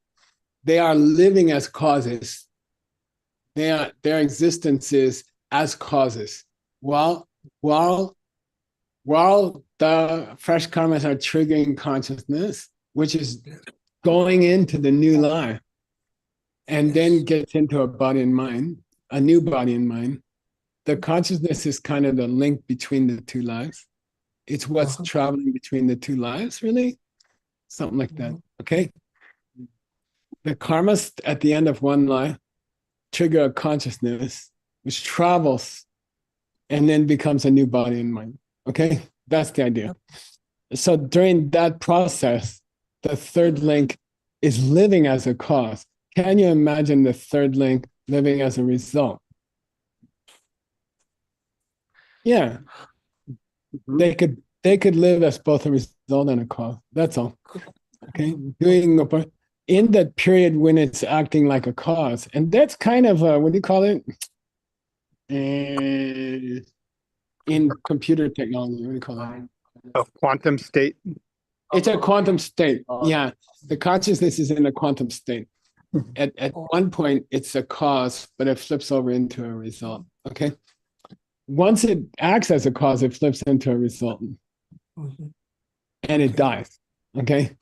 they are living as causes. Their existence is as causes. While the fresh karmas are triggering consciousness, which is going into the new life, and then gets into a body and mind, a new body and mind. The consciousness is kind of the link between the two lives. It's what's traveling between the two lives, really. Something like that. Okay. The karmas at the end of one life trigger a consciousness which travels and then becomes a new body and mind. Okay. That's the idea. So during that process, the third link is living as a cause. Can you imagine the third link living as a result? Yeah. They could live as both a result and a cause. That's all. Okay. Doing in that period when it's acting like a cause. And that's kind of what do you call it? In computer technology, what do you call it? A quantum state. It's a quantum state. Yeah. The consciousness is in a quantum state. At one point, it's a cause, but it flips over into a result. Okay. Once it acts as a cause, it flips into a result. And it dies. Okay.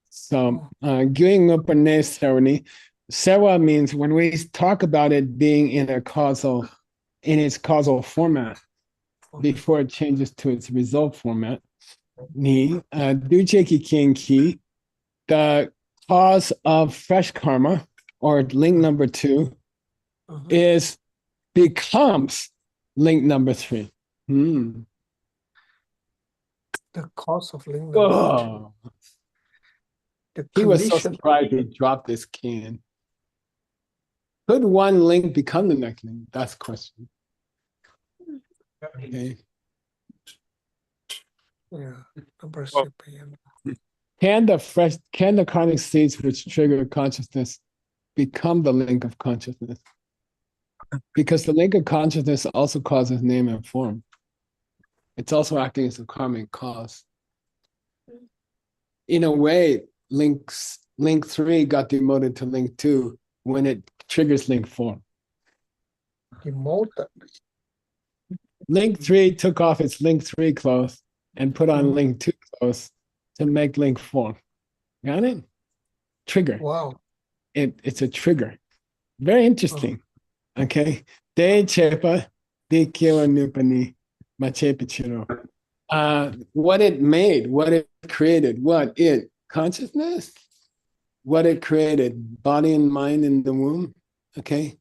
So, gying up ne ceremony. Sewa means when we talk about it being in its causal format before it changes to its result format. Ni duche ki king ki, the cause of fresh karma, or link number 2, becomes link number 3. The cause of link number 3. He was so surprised he dropped this can. Could one link become the next link? That's the question. Okay. Yeah. Can the karmic seeds which trigger consciousness become the link of consciousness? Because the link of consciousness also causes name and form. It's also acting as a karmic cause. In a way, link 3 got demoted to link 2 when it triggers link 4. Demoted. Link 3 took off its link 3 clothes and put on link 2 clothes to make link 4. Got it? Trigger. Wow. It's a trigger. Very interesting. Okay. De chepa, de kila nupani, machepichiro. What it made, what it created, consciousness? What it created, body and mind in the womb. Okay.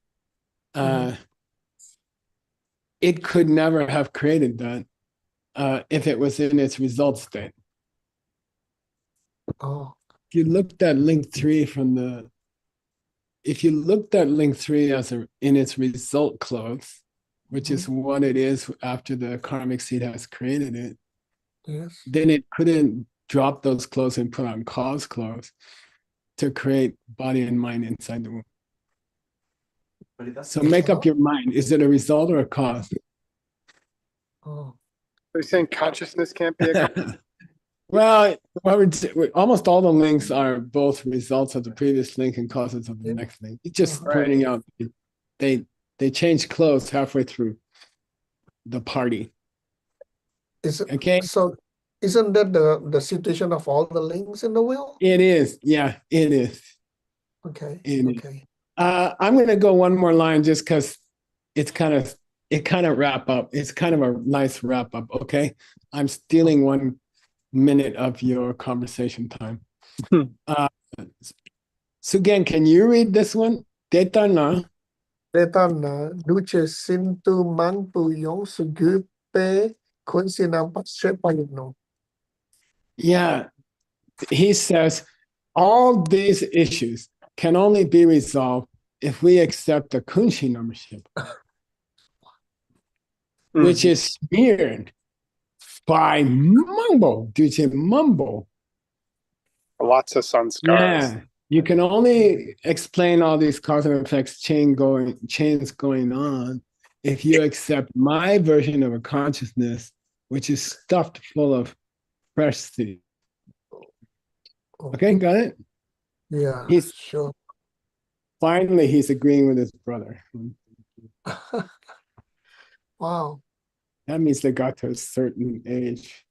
It could never have created that if it was in its result state. Oh. If you looked at link 3 as in its result clothes, which is what it is after the karmic seed has created it, then it couldn't drop those clothes and put on cause clothes to create body and mind inside the womb. So make up your mind. Is it a result or a cause? Oh. Are you saying consciousness can't be a Well, almost all the links are both results of the previous link and causes of the next link. It's just pointing out they change clothes halfway through the party. Okay. So isn't that the situation of all the links in the wheel? It is. Yeah, it is. Okay. Okay. I'm gonna go one more line just because it kind of wrap up. It's kind of a nice wrap up. Okay. I'm stealing 1 minute of your conversation time. Sugen, can you read this one? Deta na duce sintu mangpu yong sugupe kunsinam pasrepayno. Yeah, he says all these issues can only be resolved if we accept the kunshi membership, which is smeared by mumbo, duce mumbo. Lots of sanskars. Yeah, you can only explain all these cause and effects chains going on if you accept my version of a consciousness, which is stuffed full of fresh seed. Okay, got it? Yeah, He's sure. Finally, he's agreeing with his brother. Wow. That means they got to a certain age.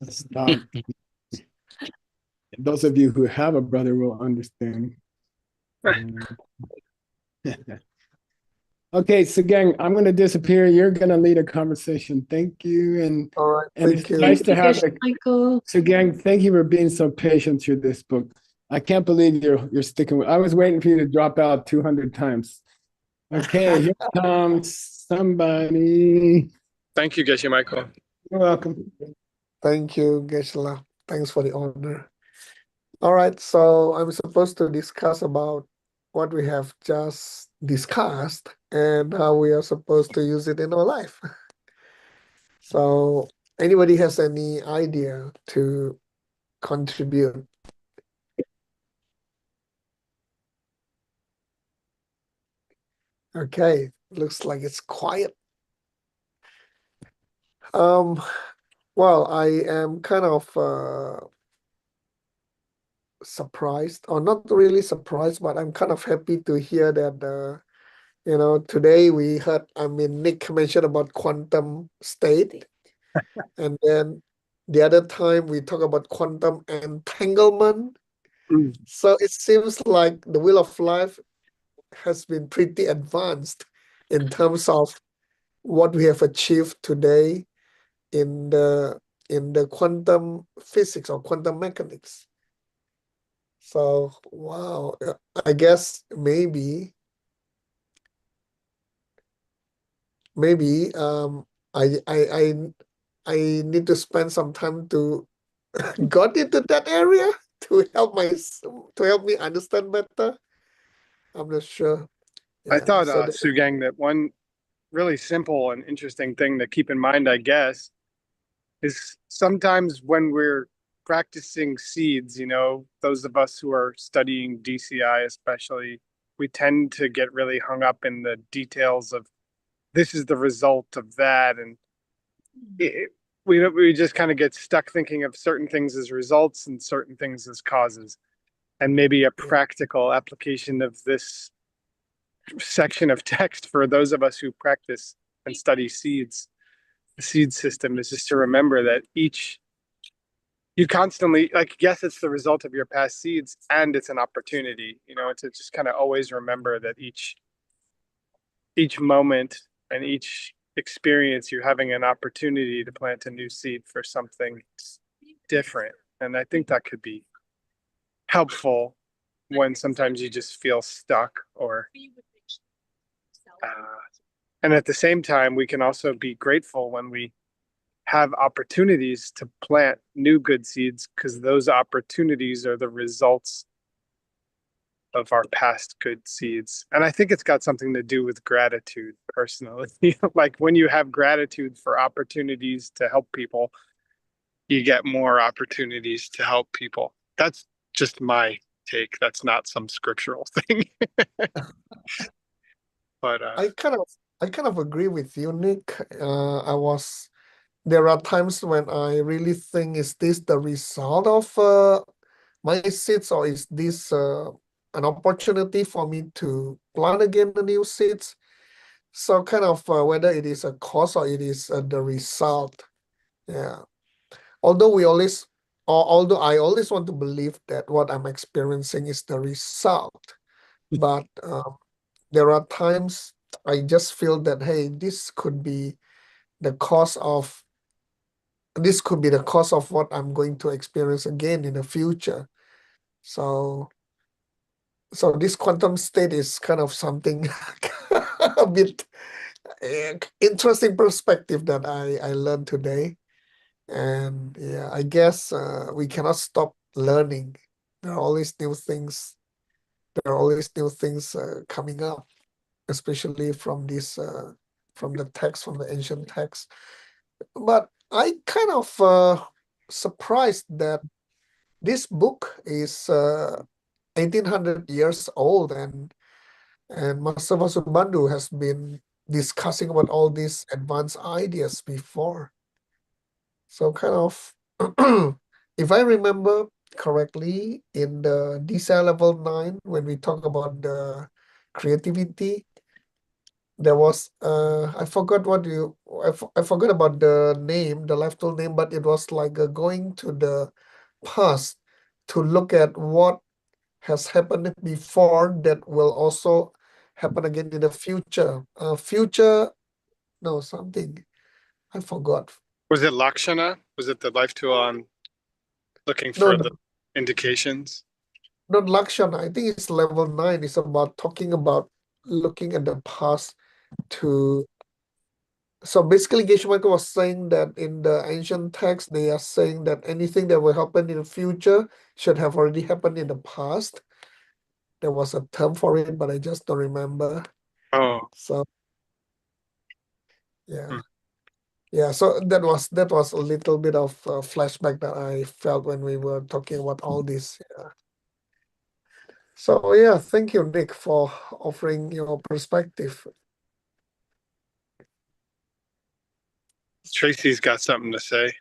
Stop. Those of you who have a brother will understand. Okay, so gang, I'm going to disappear. You're going to lead a conversation. Thank you. And All right. and Thank it's you. nice to have Geshe the, Michael. so gang, thank you for being so patient through this book. I can't believe you're sticking with. I was waiting for you to drop out 200 times. Okay, here comes somebody. Thank you, Geshe Michael. You're welcome. Thank you, Geshe. Thanks for the honor. All right, so I'm supposed to discuss about what we have just discussed and how we are supposed to use it in our life. So, anybody has any idea to contribute? Okay, looks like it's quiet. Well, I am kind of surprised, or not really surprised, but I'm kind of happy to hear that today we heard, Nick mentioned about quantum state, and then the other time we talk about quantum entanglement. So it seems like the wheel of life has been pretty advanced in terms of what we have achieved today in the quantum physics or quantum mechanics. So wow, I guess maybe I need to spend some time to got into that area to help me understand better. I'm not sure. I Yeah, thought, so Sugang, that one really simple and interesting thing to keep in mind, I guess, is sometimes when we're practicing seeds, those of us who are studying DCI especially, we tend to get really hung up in the details of this is the result of that. And we just kind of get stuck thinking of certain things as results and certain things as causes. And maybe a practical application of this section of text for those of us who practice and study seeds, the seed system, is just to remember that you constantly, like, yes, it's the result of your past seeds and it's an opportunity, to just kind of always remember that each moment and each experience, you're having an opportunity to plant a new seed for something different. And I think that could be helpful when sometimes you just feel stuck and at the same time, we can also be grateful when we have opportunities to plant new good seeds, because those opportunities are the results of our past good seeds. And I think it's got something to do with gratitude personally. Like when you have gratitude for opportunities to help people, you get more opportunities to help people. That's just my take. That's not some scriptural thing. But I kind of agree with you, Nick. There are times when I really think, is this the result of my seeds, or is this an opportunity for me to plant again the new seeds? So kind of whether it is a cause or it is the result. Yeah. Although I always want to believe that what I'm experiencing is the result, but there are times I just feel that, hey, this could be the cause of what I'm going to experience again in the future. So this quantum state is kind of something a bit interesting perspective that I learned today. And yeah, I guess we cannot stop learning. There are always new things. Coming up, especially from from the ancient text. But I kind of surprised that this book is 1800 years old, and Master Vasubandhu has been discussing about all these advanced ideas before. So kind of, if I remember, correctly, in the desire level 9, when we talk about the creativity, there was I forgot I forgot about the name, the life tool name, but it was like going to the past to look at what has happened before that will also happen again in the future. No, something I forgot. Was it Lakshana? Was it the life tool on looking No, for the indications? not Lakshana. I think it's level 9. It's about talking about looking at the past to. So basically, Geshe Michael was saying that in the ancient text, they are saying that anything that will happen in the future should have already happened in the past. There was a term for it, but I just don't remember. Oh, So yeah. Yeah, so that was a little bit of a flashback that I felt when we were talking about all this. Yeah. So yeah, thank you, Nick, for offering your perspective. Tracy's got something to say.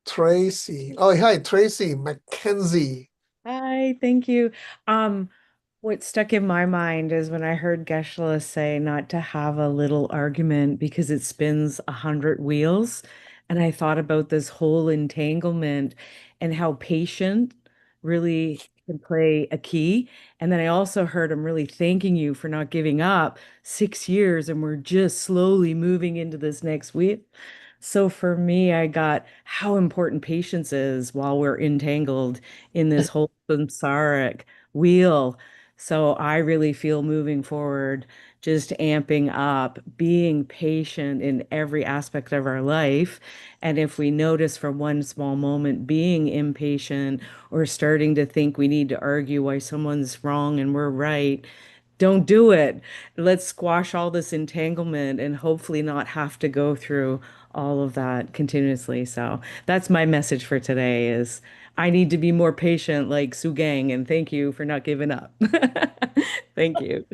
Tracy. Oh, hi, Tracy Mackenzie. Hi, thank you. What stuck in my mind is when I heard Geshe say not to have a little argument because it spins 100 wheels. And I thought about this whole entanglement and how patient really can play a key. And then I also heard him really thanking you for not giving up 6 years and we're just slowly moving into this next week. So for me, I got how important patience is while we're entangled in this whole samsaric wheel. So I really feel moving forward, just amping up, being patient in every aspect of our life. And if we notice for one small moment being impatient or starting to think we need to argue why someone's wrong and we're right, don't do it. Let's squash all this entanglement and hopefully not have to go through all of that continuously. So that's my message for today is I need to be more patient like Sugang, and thank you for not giving up. Thank you.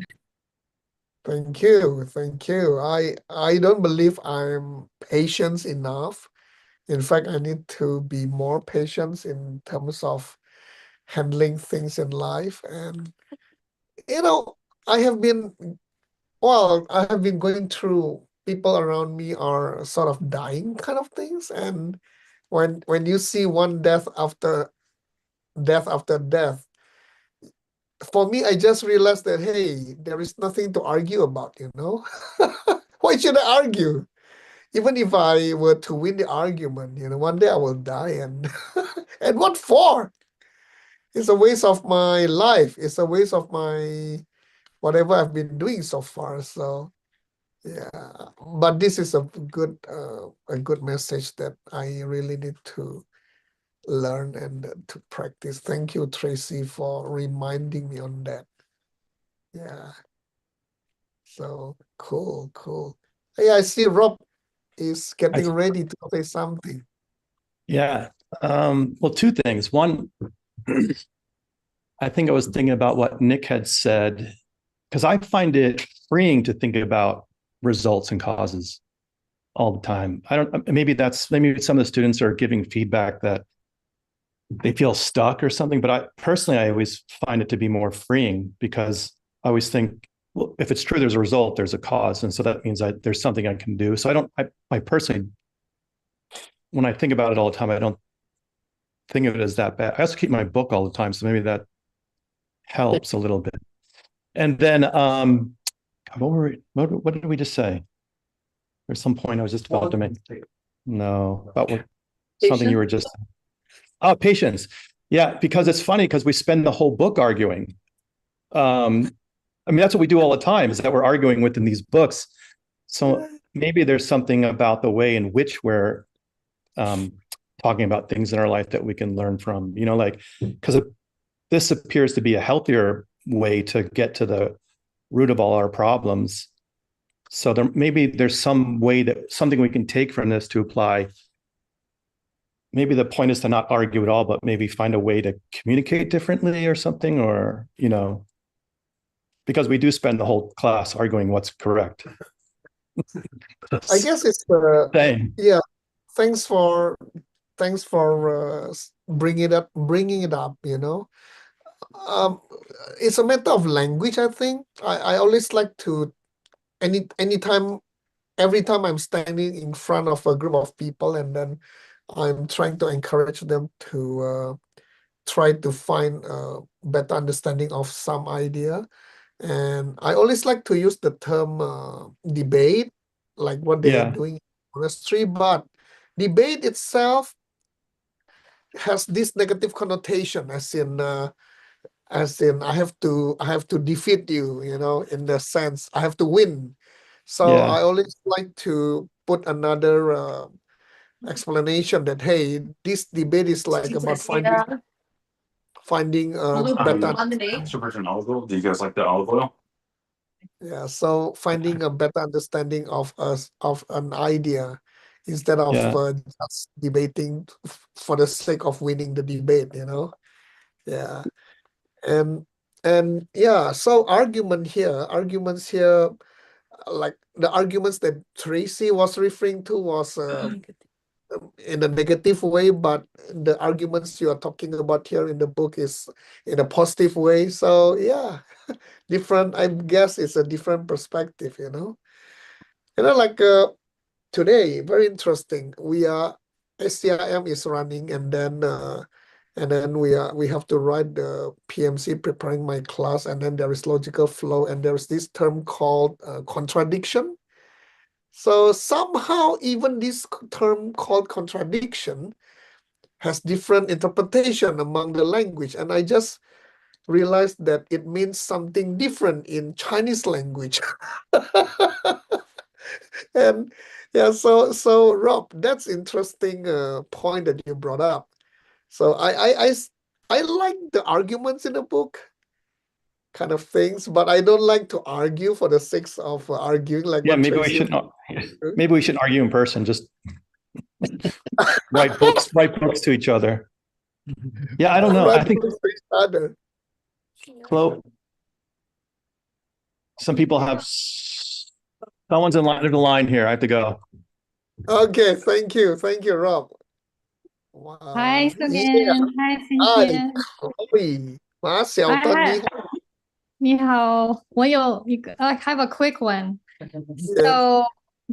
Thank you. Thank you. I don't believe I'm patient enough. In fact, I need to be more patient in terms of handling things in life. And you know, I have been I have been going through people around me are sort of dying kind of things. And when you see one death after death, for me, I just realized that hey, there is nothing to argue about, you know? Why should I argue? Even if I were to win the argument, you know, one day I will die and and what for? It's a waste of my life. It's a waste of my whatever I've been doing so far. So yeah, but this is a good message that I really need to learn and to practice. Thank you, Tracy, for reminding me on that. Yeah. So cool, cool. Yeah, I see Rob is getting ready to say something. Yeah. Well, two things. One, I think I was thinking about what Nick had said, because I find it freeing to think about results and causes all the time. Maybe some of the students are giving feedback that they feel stuck or something, but I always find it to be more freeing because I always think, well, if it's true, there's a result, there's a cause. And so that means there's something I can do. So I personally, when I think about it all the time, I don't think of it as that bad. I also keep my book all the time. So maybe that helps a little bit. And then, what did we just say? There's some point I was just about to make. No, about what, something you were just saying. Oh, patience. Yeah, because it's funny because we spend the whole book arguing. I mean, that's what we do all the time is that we're arguing within these books. So maybe there's something about the way in which we're talking about things in our life that we can learn from, you know, like, because this appears to be a healthier way to get to the root of all our problems. So there's some way that something we can take from this to apply. Maybe the point is to not argue at all, but maybe find a way to communicate differently or something, or, you know, because we do spend the whole class arguing what's correct. I guess it's Same. yeah. Thanks for bringing it up, it's a matter of language, I think. I always like to every time I'm standing in front of a group of people, and then I'm trying to encourage them to try to find a better understanding of some idea. And I always like to use the term debate, like what they are Yeah. doing in the monastery, but debate itself has this negative connotation, as in I have to defeat you, in the sense I have to win. So Yeah. I always like to put another explanation that, hey, this debate is like about finding a better Extra virgin olive oil. Do you guys like the olive oil? yeah, so finding a better understanding of an idea instead of Yeah. just debating for the sake of winning the debate, Yeah. And yeah, so arguments here, like the arguments that Tracy was referring to was in a negative way, but the arguments you are talking about here in the book is in a positive way. So yeah, different, I guess it's a different perspective, like today, very interesting. SCIM is running, and then we have to write the PMC, preparing my class, and then there is logical flow, and there's this term called contradiction. So somehow even this term called contradiction has different interpretation among the language, and I just realized that it means something different in Chinese language. And yeah, so Rob, that's interesting point that you brought up. So I like the arguments in the book, kind of things, but I don't like to argue for the sake of arguing, like Yeah, what maybe we Tracy should was doing. maybe we should argue in person. Just write books to each other. Yeah, I don't know. I Write think books to each other. Flo, some people have someone's in line. There's a line here. I have to go. Okay, thank you, Rob. Hi, Yeah. Sugan. Hi, Hi, Cynthia. Chloe. 小 I 灯你 had 你好，我有一个 I have a quick one. So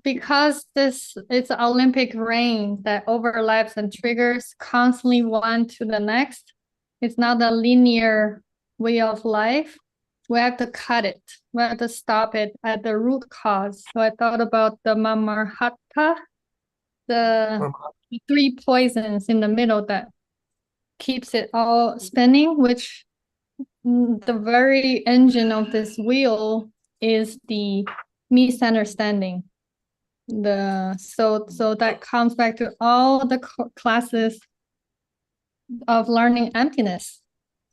because this it's Olympic rain that overlaps and triggers constantly one to the next, it's not a linear way of life. We have to cut it. We have to stop it at the root cause. So I thought about the Mamarhata, the three poisons in the middle that keeps it all spinning, which the very engine of this wheel is the misunderstanding. So that comes back to all the classes of learning emptiness.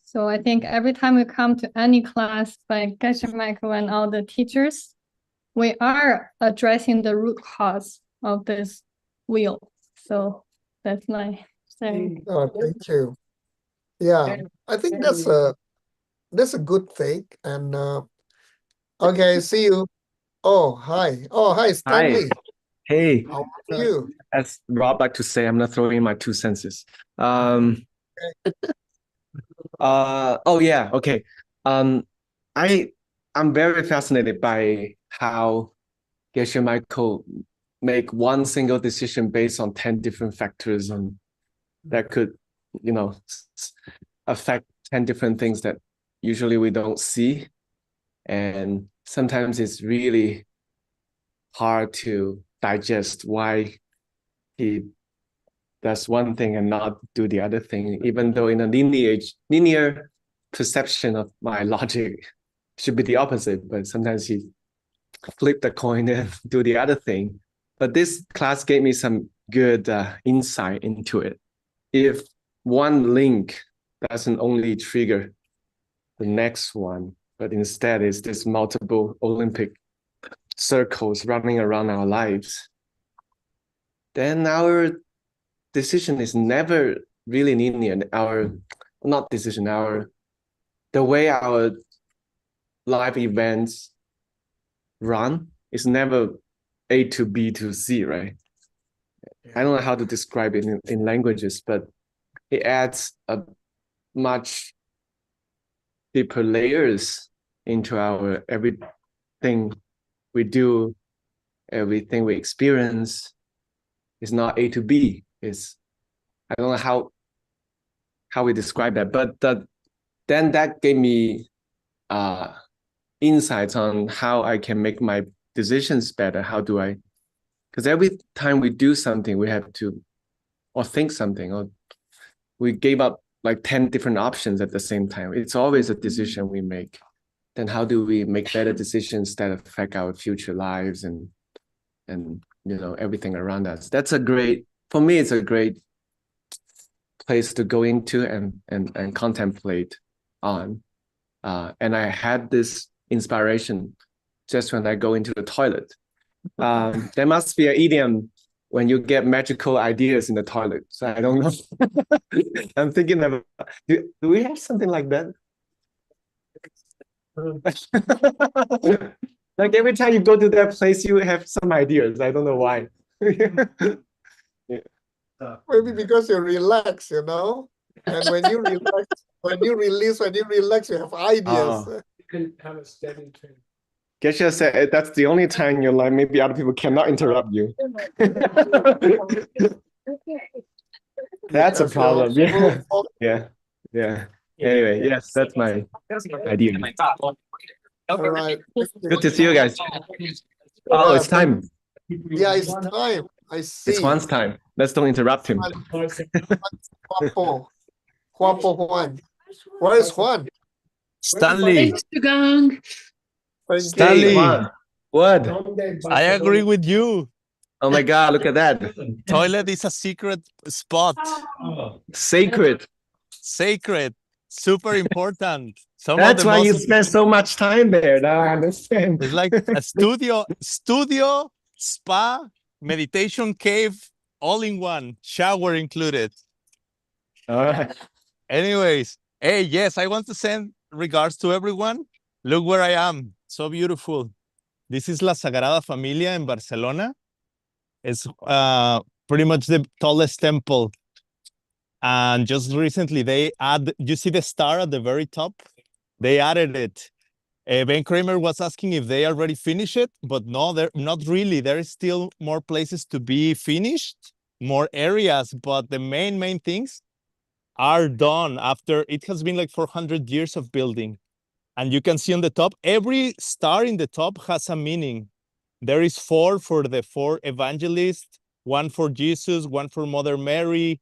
So I think every time we come to any class by Geshe Michael and all the teachers, we are addressing the root cause of this wheel. So that's my saying. Oh, thank you. Yeah, I think that's a good thing. And okay, see you. Oh, hi. Oh, hi, Hi. Stanley. Hey. How are you? As Rob like to say, I'm not throwing in my 2 cents. Oh yeah, okay. I'm very fascinated by how Geshe Michael make one single decision based on 10 different factors, and that could, affect 10 different things that usually we don't see. And sometimes it's really hard to digest why he does one thing and not do the other thing, even though in a linear perception of my logic should be the opposite, but sometimes he flip the coin and do the other thing. But this class gave me some good insight into it. If one link doesn't only trigger the next one, but instead is this multiple Olympic circles running around our lives, then our decision is never really linear. The way our life events run is never A to B to C, right? I don't know how to describe it in languages, but it adds a much deeper layers into our everything we do, everything we experience. It's not A to B. It's, I don't know how we describe that, but then that gave me insights on how I can make my decisions better. How do I? Because every time we do something, we have to, or think something, or we gave up like 10 different options at the same time. It's always a decision we make. Then how do we make better decisions that affect our future lives and everything around us? That's a great, for me, it's a great place to go into and contemplate on. And I had this inspiration just when I go into the toilet. There must be an idiom when you get magical ideas in the toilet. So I don't know. I'm thinking about, do we have something like that? Like every time you go to that place, you have some ideas. I don't know why. Maybe because you relax, And when you relax, when you relax, you have ideas. You can have a steady train. Geshe said that's the only time in your life maybe other people cannot interrupt you. That's a problem. Yeah. Anyway, yes, that's my idea. All right. Good to see you guys. Oh, it's time. Yeah, it's time. I see. It's Juan's time. Let's don't interrupt him. Juan. Where is Juan? Stanley. Stanley. Juan. What? I agree with you. Oh my God, look at that. Toilet is a secret spot. Sacred. Super important. That's why you spend so much time there. Now I understand. It's like a studio, spa, meditation cave, all in one, shower included. All right. Anyways, hey, yes, I want to send regards to everyone. Look where I am. So beautiful. This is La Sagrada Familia in Barcelona. It's pretty much the tallest temple. And just recently they you see the star at the very top? They added it. Ben Kramer was asking if they already finished it, but no, they're not really. There is still more places to be finished, more areas, but the main things are done after it has been like 400 years of building. And you can see on the top, every star in the top has a meaning. There is 4 for the 4 evangelists, 1 for Jesus, 1 for Mother Mary.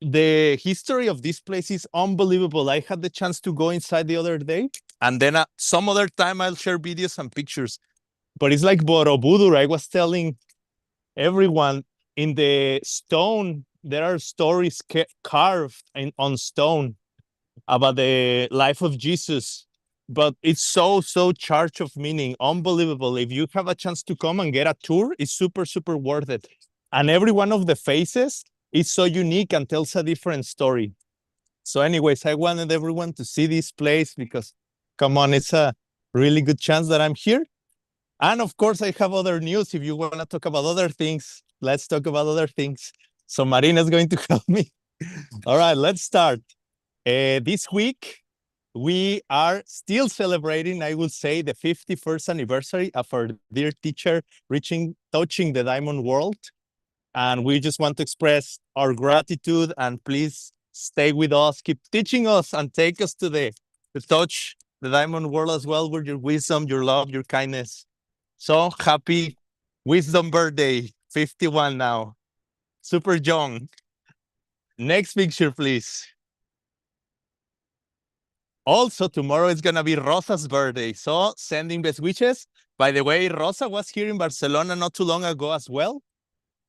The history of this place is unbelievable. I had the chance to go inside the other day, and then some other time I'll share videos and pictures. But it's like Borobudur. I was telling everyone, in the stone, there are stories carved on stone about the life of Jesus. But it's so charged of meaning. Unbelievable. If you have a chance to come and get a tour, it's super worth it. And every one of the faces is so unique and tells a different story. So anyways, I wanted everyone to see this place because, come on, it's a really good chance that I'm here. And of course, I have other news. If you want to talk about other things, let's talk about other things. So Marina is going to help me. All right, let's start. This week, we are still celebrating, I would say, the 51st anniversary of our dear teacher touching the diamond world. And we just want to express our gratitude, and please stay with us, keep teaching us, and take us to touch the diamond world as well with your wisdom, your love, your kindness. So happy wisdom birthday, 51 now. Super young. Next picture, please. Also, tomorrow is going to be Rosa's birthday. So sending best wishes. By the way, Rosa was here in Barcelona not too long ago as well.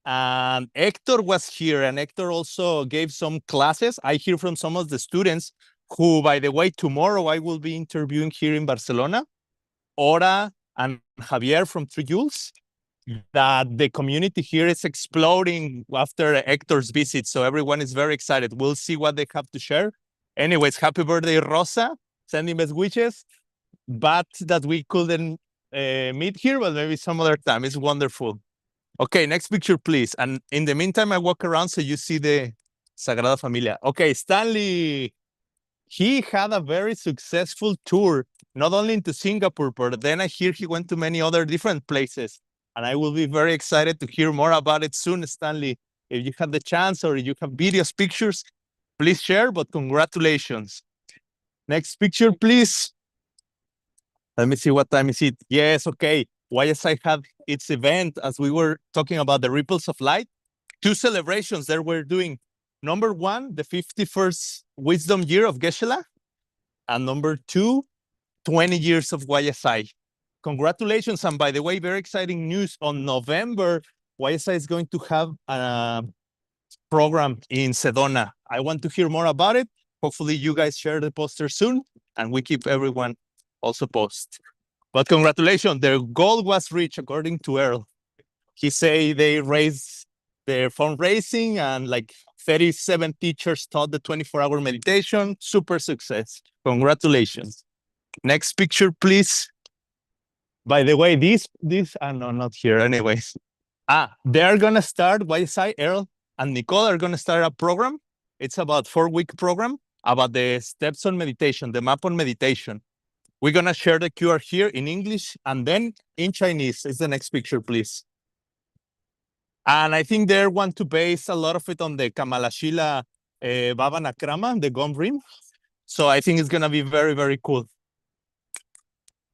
And Hector was here, and Hector also gave some classes. I hear from some of the students who, by the way, tomorrow I will be interviewing here in Barcelona, Ora and Javier from 3 Jules, that the community here is exploding after Hector's visit. So everyone is very excited. We'll see what they have to share. Anyways, happy birthday, Rosa. Sending best wishes. But that we couldn't meet here, but maybe some other time. It's wonderful. Okay, next picture, please. And in the meantime, I walk around so you see the Sagrada Familia. Okay, Stanley. He had a very successful tour, not only into Singapore, but then I hear he went to many other different places. And I will be very excited to hear more about it soon, Stanley. If you have the chance or you have videos, pictures, please share, but congratulations. Next picture, please. Let me see what time is it. Yes, okay. YSI had its event as we were talking about the ripples of light. 2 celebrations that we're doing. Number 1, the 51st wisdom year of Geshe, and number 2, 20 years of YSI. Congratulations. And by the way, very exciting news. On November, YSI is going to have a program in Sedona. I want to hear more about it. Hopefully you guys share the poster soon and we keep everyone also post. But congratulations, their goal was reached according to Earl. He say they raised their fundraising and like 37 teachers taught the 24-hour meditation. Super success. Congratulations. Next picture, please. By the way, these no, not here. Anyways, they're gonna start. YSI, Earl, and Nicole are gonna start a program. It's about 4-week program about the steps on meditation, the map on meditation. We're gonna share the QR here in English and then in Chinese. Is the next picture, please. And I think they want to base a lot of it on the Kamalashila Bhavanakrama, the gum rim. So I think it's gonna be very, very cool.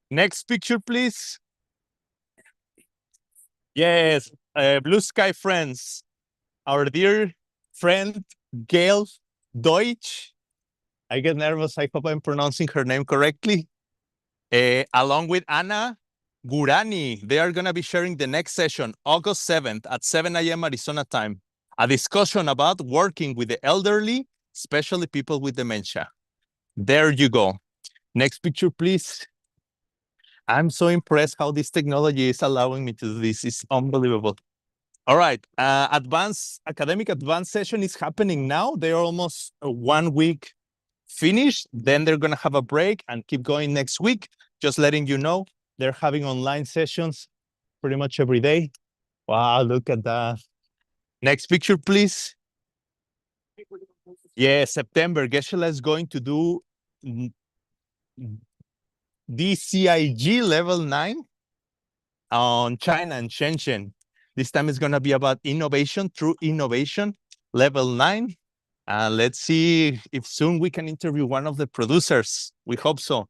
Next picture, please. Yes, Blue Sky Friends. Our dear friend, Gail Deutsch. I get nervous. I hope I'm pronouncing her name correctly. Along with Anna Gurani, they are going to be sharing the next session, August 7th at 7 a.m. Arizona time, a discussion about working with the elderly, especially people with dementia. There you go. Next picture, please. I'm so impressed how this technology is allowing me to do this. It's unbelievable. All right, academic advanced session is happening now. They're almost 1 week finished. Then they're gonna have a break and keep going next week. Just letting you know, they're having online sessions pretty much every day. Wow, look at that. Next picture, please. Yeah, September, Geshe is going to do DCIG level 9 on China and Shenzhen. This time it's going to be about innovation, true innovation, level 9. Let's see if soon we can interview one of the producers. We hope so.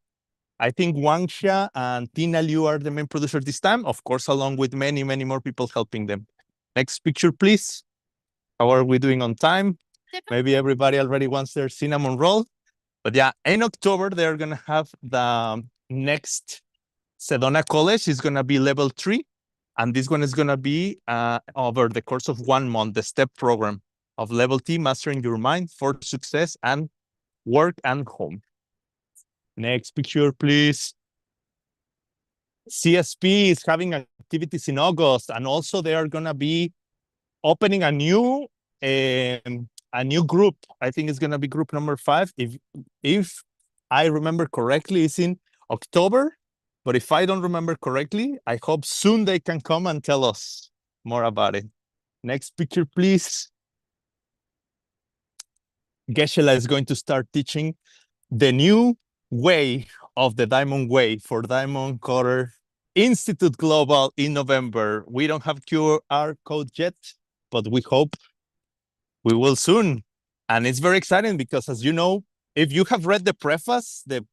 I think Wang Xia and Tina Liu are the main producers this time, of course, along with many, many more people helping them. Next picture, please. How are we doing on time? Maybe everybody already wants their cinnamon roll. But yeah, in October, they're going to have the next Sedona College. Is going to be level 3. And this one is going to be over the course of 1 month, the STEP program of level T, Mastering Your Mind for Success and Work and Home. Next picture, please. CSP is having activities in August, and also they are going to be opening a new group. I think it's going to be group number 5. If I remember correctly, it's in October. But if I don't remember correctly, I hope soon they can come and tell us more about it. Next picture, please. Geshe is going to start teaching the new way of the Diamond Way for Diamond Cutter Institute Global in November. We don't have QR code yet, but we hope we will soon. And it's very exciting because, as you know, if you have read the preface, the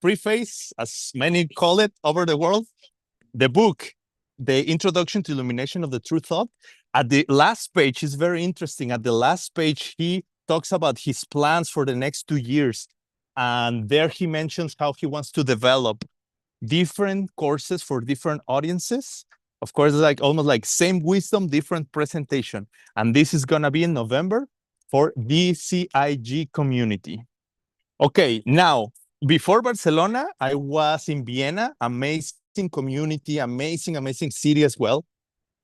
preface, as many call it over the world, the book, The Introduction to Illumination of the True Thought, at the last page is very interesting. At the last page, he talks about his plans for the next 2 years. And there he mentions how he wants to develop different courses for different audiences. Of course, like almost like same wisdom, different presentation. And this is going to be in November for DCIG community. Okay, now, before Barcelona, I was in Vienna, amazing community, amazing city as well.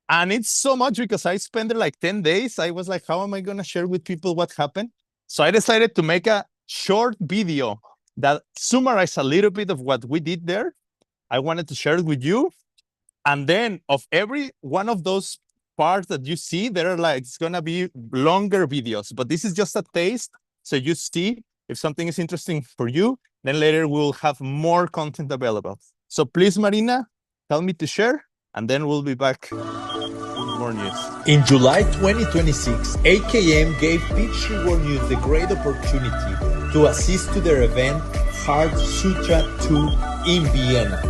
And it's so much because I spent there like 10 days. I was like, how am I going to share with people what happened? So I decided to make a short video that summarized a little bit of what we did there. I wanted to share it with you. And then of every one of those parts that you see, they're like, it's gonna be longer videos, but this is just a taste. So you see if something is interesting for you, then later we'll have more content available. So please, Marina, tell me to share, and then we'll be back with more news. In July 2026, AKM gave Peachtree World News the great opportunity to assist to their event Heart Sutra 2 in Vienna.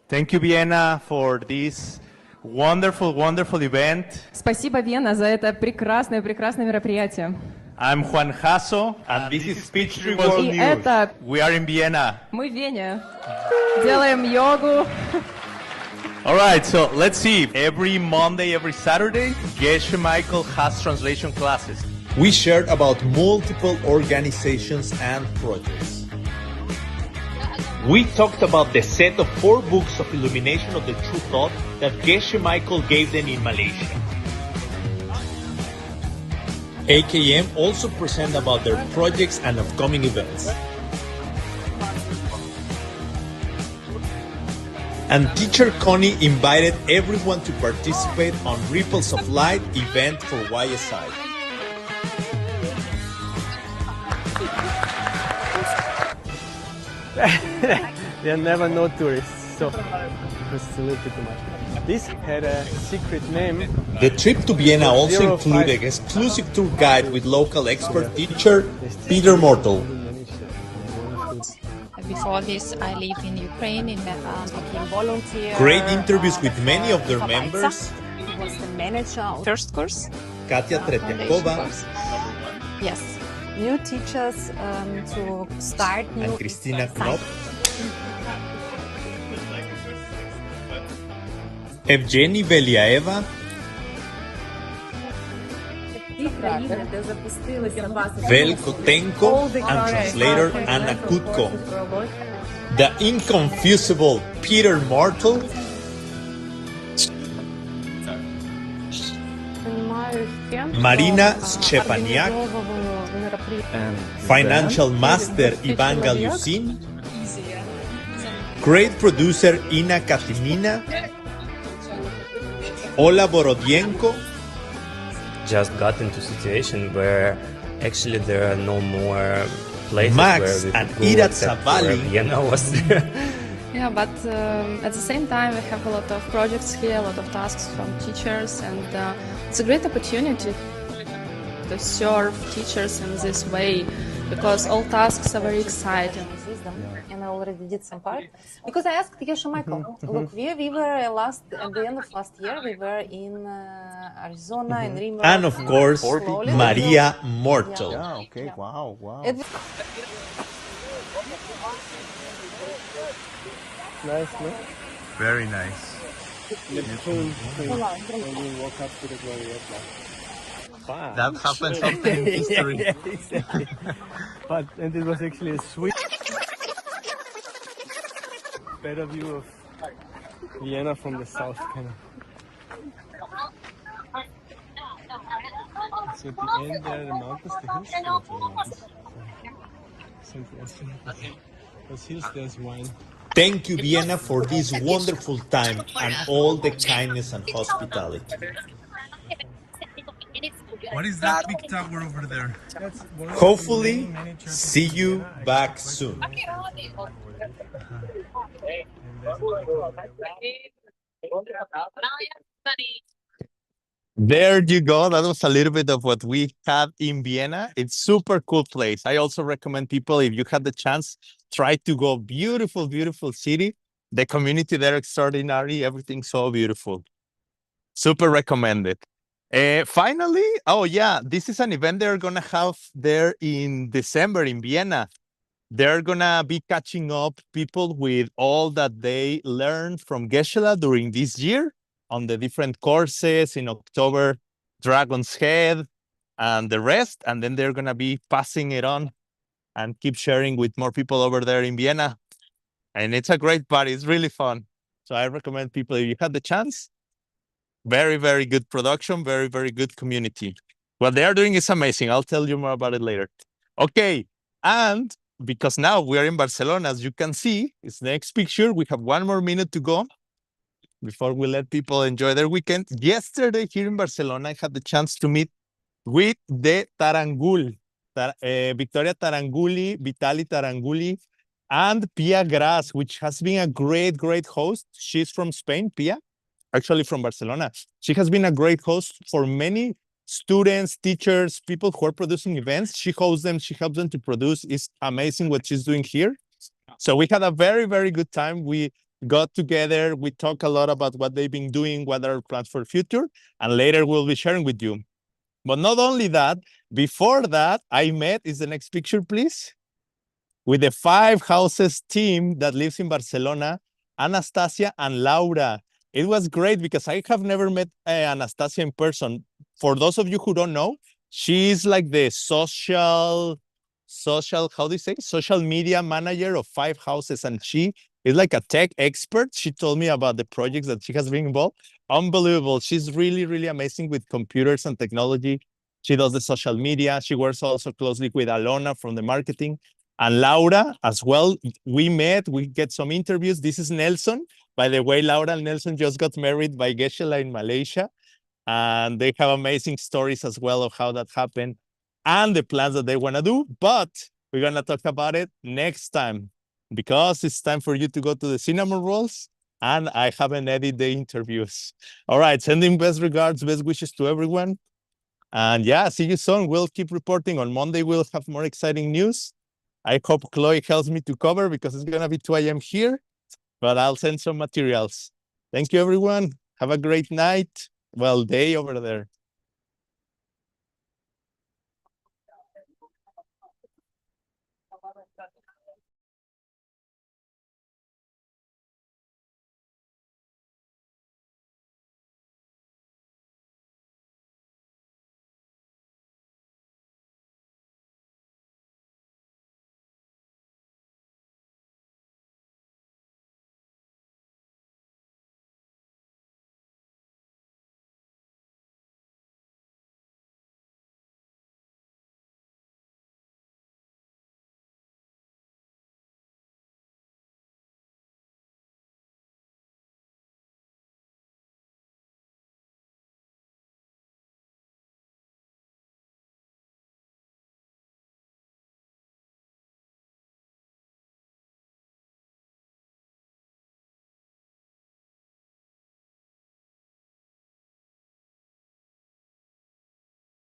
Thank you, Vienna, for this wonderful, wonderful event. Спасибо, Вена, за это прекрасное мероприятие. I'm Juan Jasso, and this is Peachtree World News. Это We are in Vienna. мы в Вене. Делаем йогу. All right, so let's see. Every Monday, every Saturday, Geshe Michael has translation classes. We shared about multiple organizations and projects. We talked about the set of 4 books of illumination of the true thought that Geshe Michael gave them in Malaysia. AKM also presented about their projects and upcoming events. And teacher Connie invited everyone to participate on Ripples of Light event for YSI. There are never no tourists, so it was a little bit too much. This had a secret name. The trip to Vienna also included an exclusive tour guide with local expert teacher Peter Mortel. Before this, I lived in Ukraine, became volunteer. Great interviews with many of their members. He was the manager of first course. Katia Tretiakova. Yes. New teachers to start new. And Christina Knop. Evgeny Veliaeva. Vel Kotenko and translator Anna Kutko. The inconfusible Peter Mortel. Marina Szczepaniak. Financial Master Ivan Galusin. Great producer Ina Katinina. Ola Borodienko. Just got into a situation where actually there are no more places Max where we and could go Ira except where Zavali. Vienna was there. Yeah, but at the same time, we have a lot of projects here, a lot of tasks from teachers, and it's a great opportunity to serve teachers in this way, because all tasks are very exciting. And I already did some part because I asked Geshe Michael. Look, we were at the end of last year. We were in Arizona in Rimmer. And of course, slowly. Maria Mortel. Yeah, okay, wow, wow. Nice, no? Very nice. Neptune when we walk up to the Glorieta. Wow. That happens often in history. Yeah, exactly. And it was actually a sweet, better view of Vienna from the south, kind of. So at the end there, the mountains, the hills, not the mountains. Something else. Those hills, there's wine. Thank you, Vienna, for this wonderful time and all the kindness and hospitality. What is that big tower over there? Hopefully, see you back soon. There you go. That was a little bit of what we had in Vienna. It's super cool place. I also recommend people, if you had the chance, try to go. Beautiful, beautiful city. The community there extraordinary. Everything so beautiful. Super recommended. Finally, oh yeah, this is an event they're gonna have there in December in Vienna. They're gonna be catching up people with all that they learned from Geshe during this year on the different courses. In October, Dragon's Head and the rest, and then they're gonna be passing it on and keep sharing with more people over there in Vienna. And it's a great party. It's really fun. So I recommend people, if you had the chance, very, very good production, very, very good community. What they are doing is amazing. I'll tell you more about it later. Okay, and because now we are in Barcelona, as you can see, it's the next picture. We have 1 more minute to go. before we let people enjoy their weekend. Yesterday here in Barcelona, I had the chance to meet with the Tarangul, Victoria Taranguli, Vitali Taranguli, and Pia Gras, which has been a great, great host. She's from Spain, Pia, actually from Barcelona. She has been a great host for many students, teachers, people who are producing events. She hosts them, she helps them to produce. It's amazing what she's doing here. So we had a very, very good time. We got together, we talked a lot about what they've been doing, what are plans for the future, and later we'll be sharing with you. But not only that, before that, I met, is the next picture, please, with the 5 houses team that lives in Barcelona, Anastasia and Laura. It was great because I have never met Anastasia in person. For those of you who don't know, she's like the social, how do you say? Social media manager of 5 houses. And she is like a tech expert. She told me about the projects that she has been involved. Unbelievable. She's really, really amazing with computers and technology. She does the social media. She works also closely with Alona from the marketing. And Laura as well. We met, we get some interviews. This is Nelson. By the way, Laura and Nelson just got married by Geshe in Malaysia. And they have amazing stories as well of how that happened and the plans that they want to do. But we're going to talk about it next time because it's time for you to go to the cinnamon rolls and I haven't edited the interviews. All right, sending best regards, best wishes to everyone. And yeah, see you soon. We'll keep reporting. On Monday, we'll have more exciting news. I hope Chloe helps me to cover because it's going to be 2 a.m. here, but I'll send some materials. Thank you, everyone. Have a great night. Well, day over there.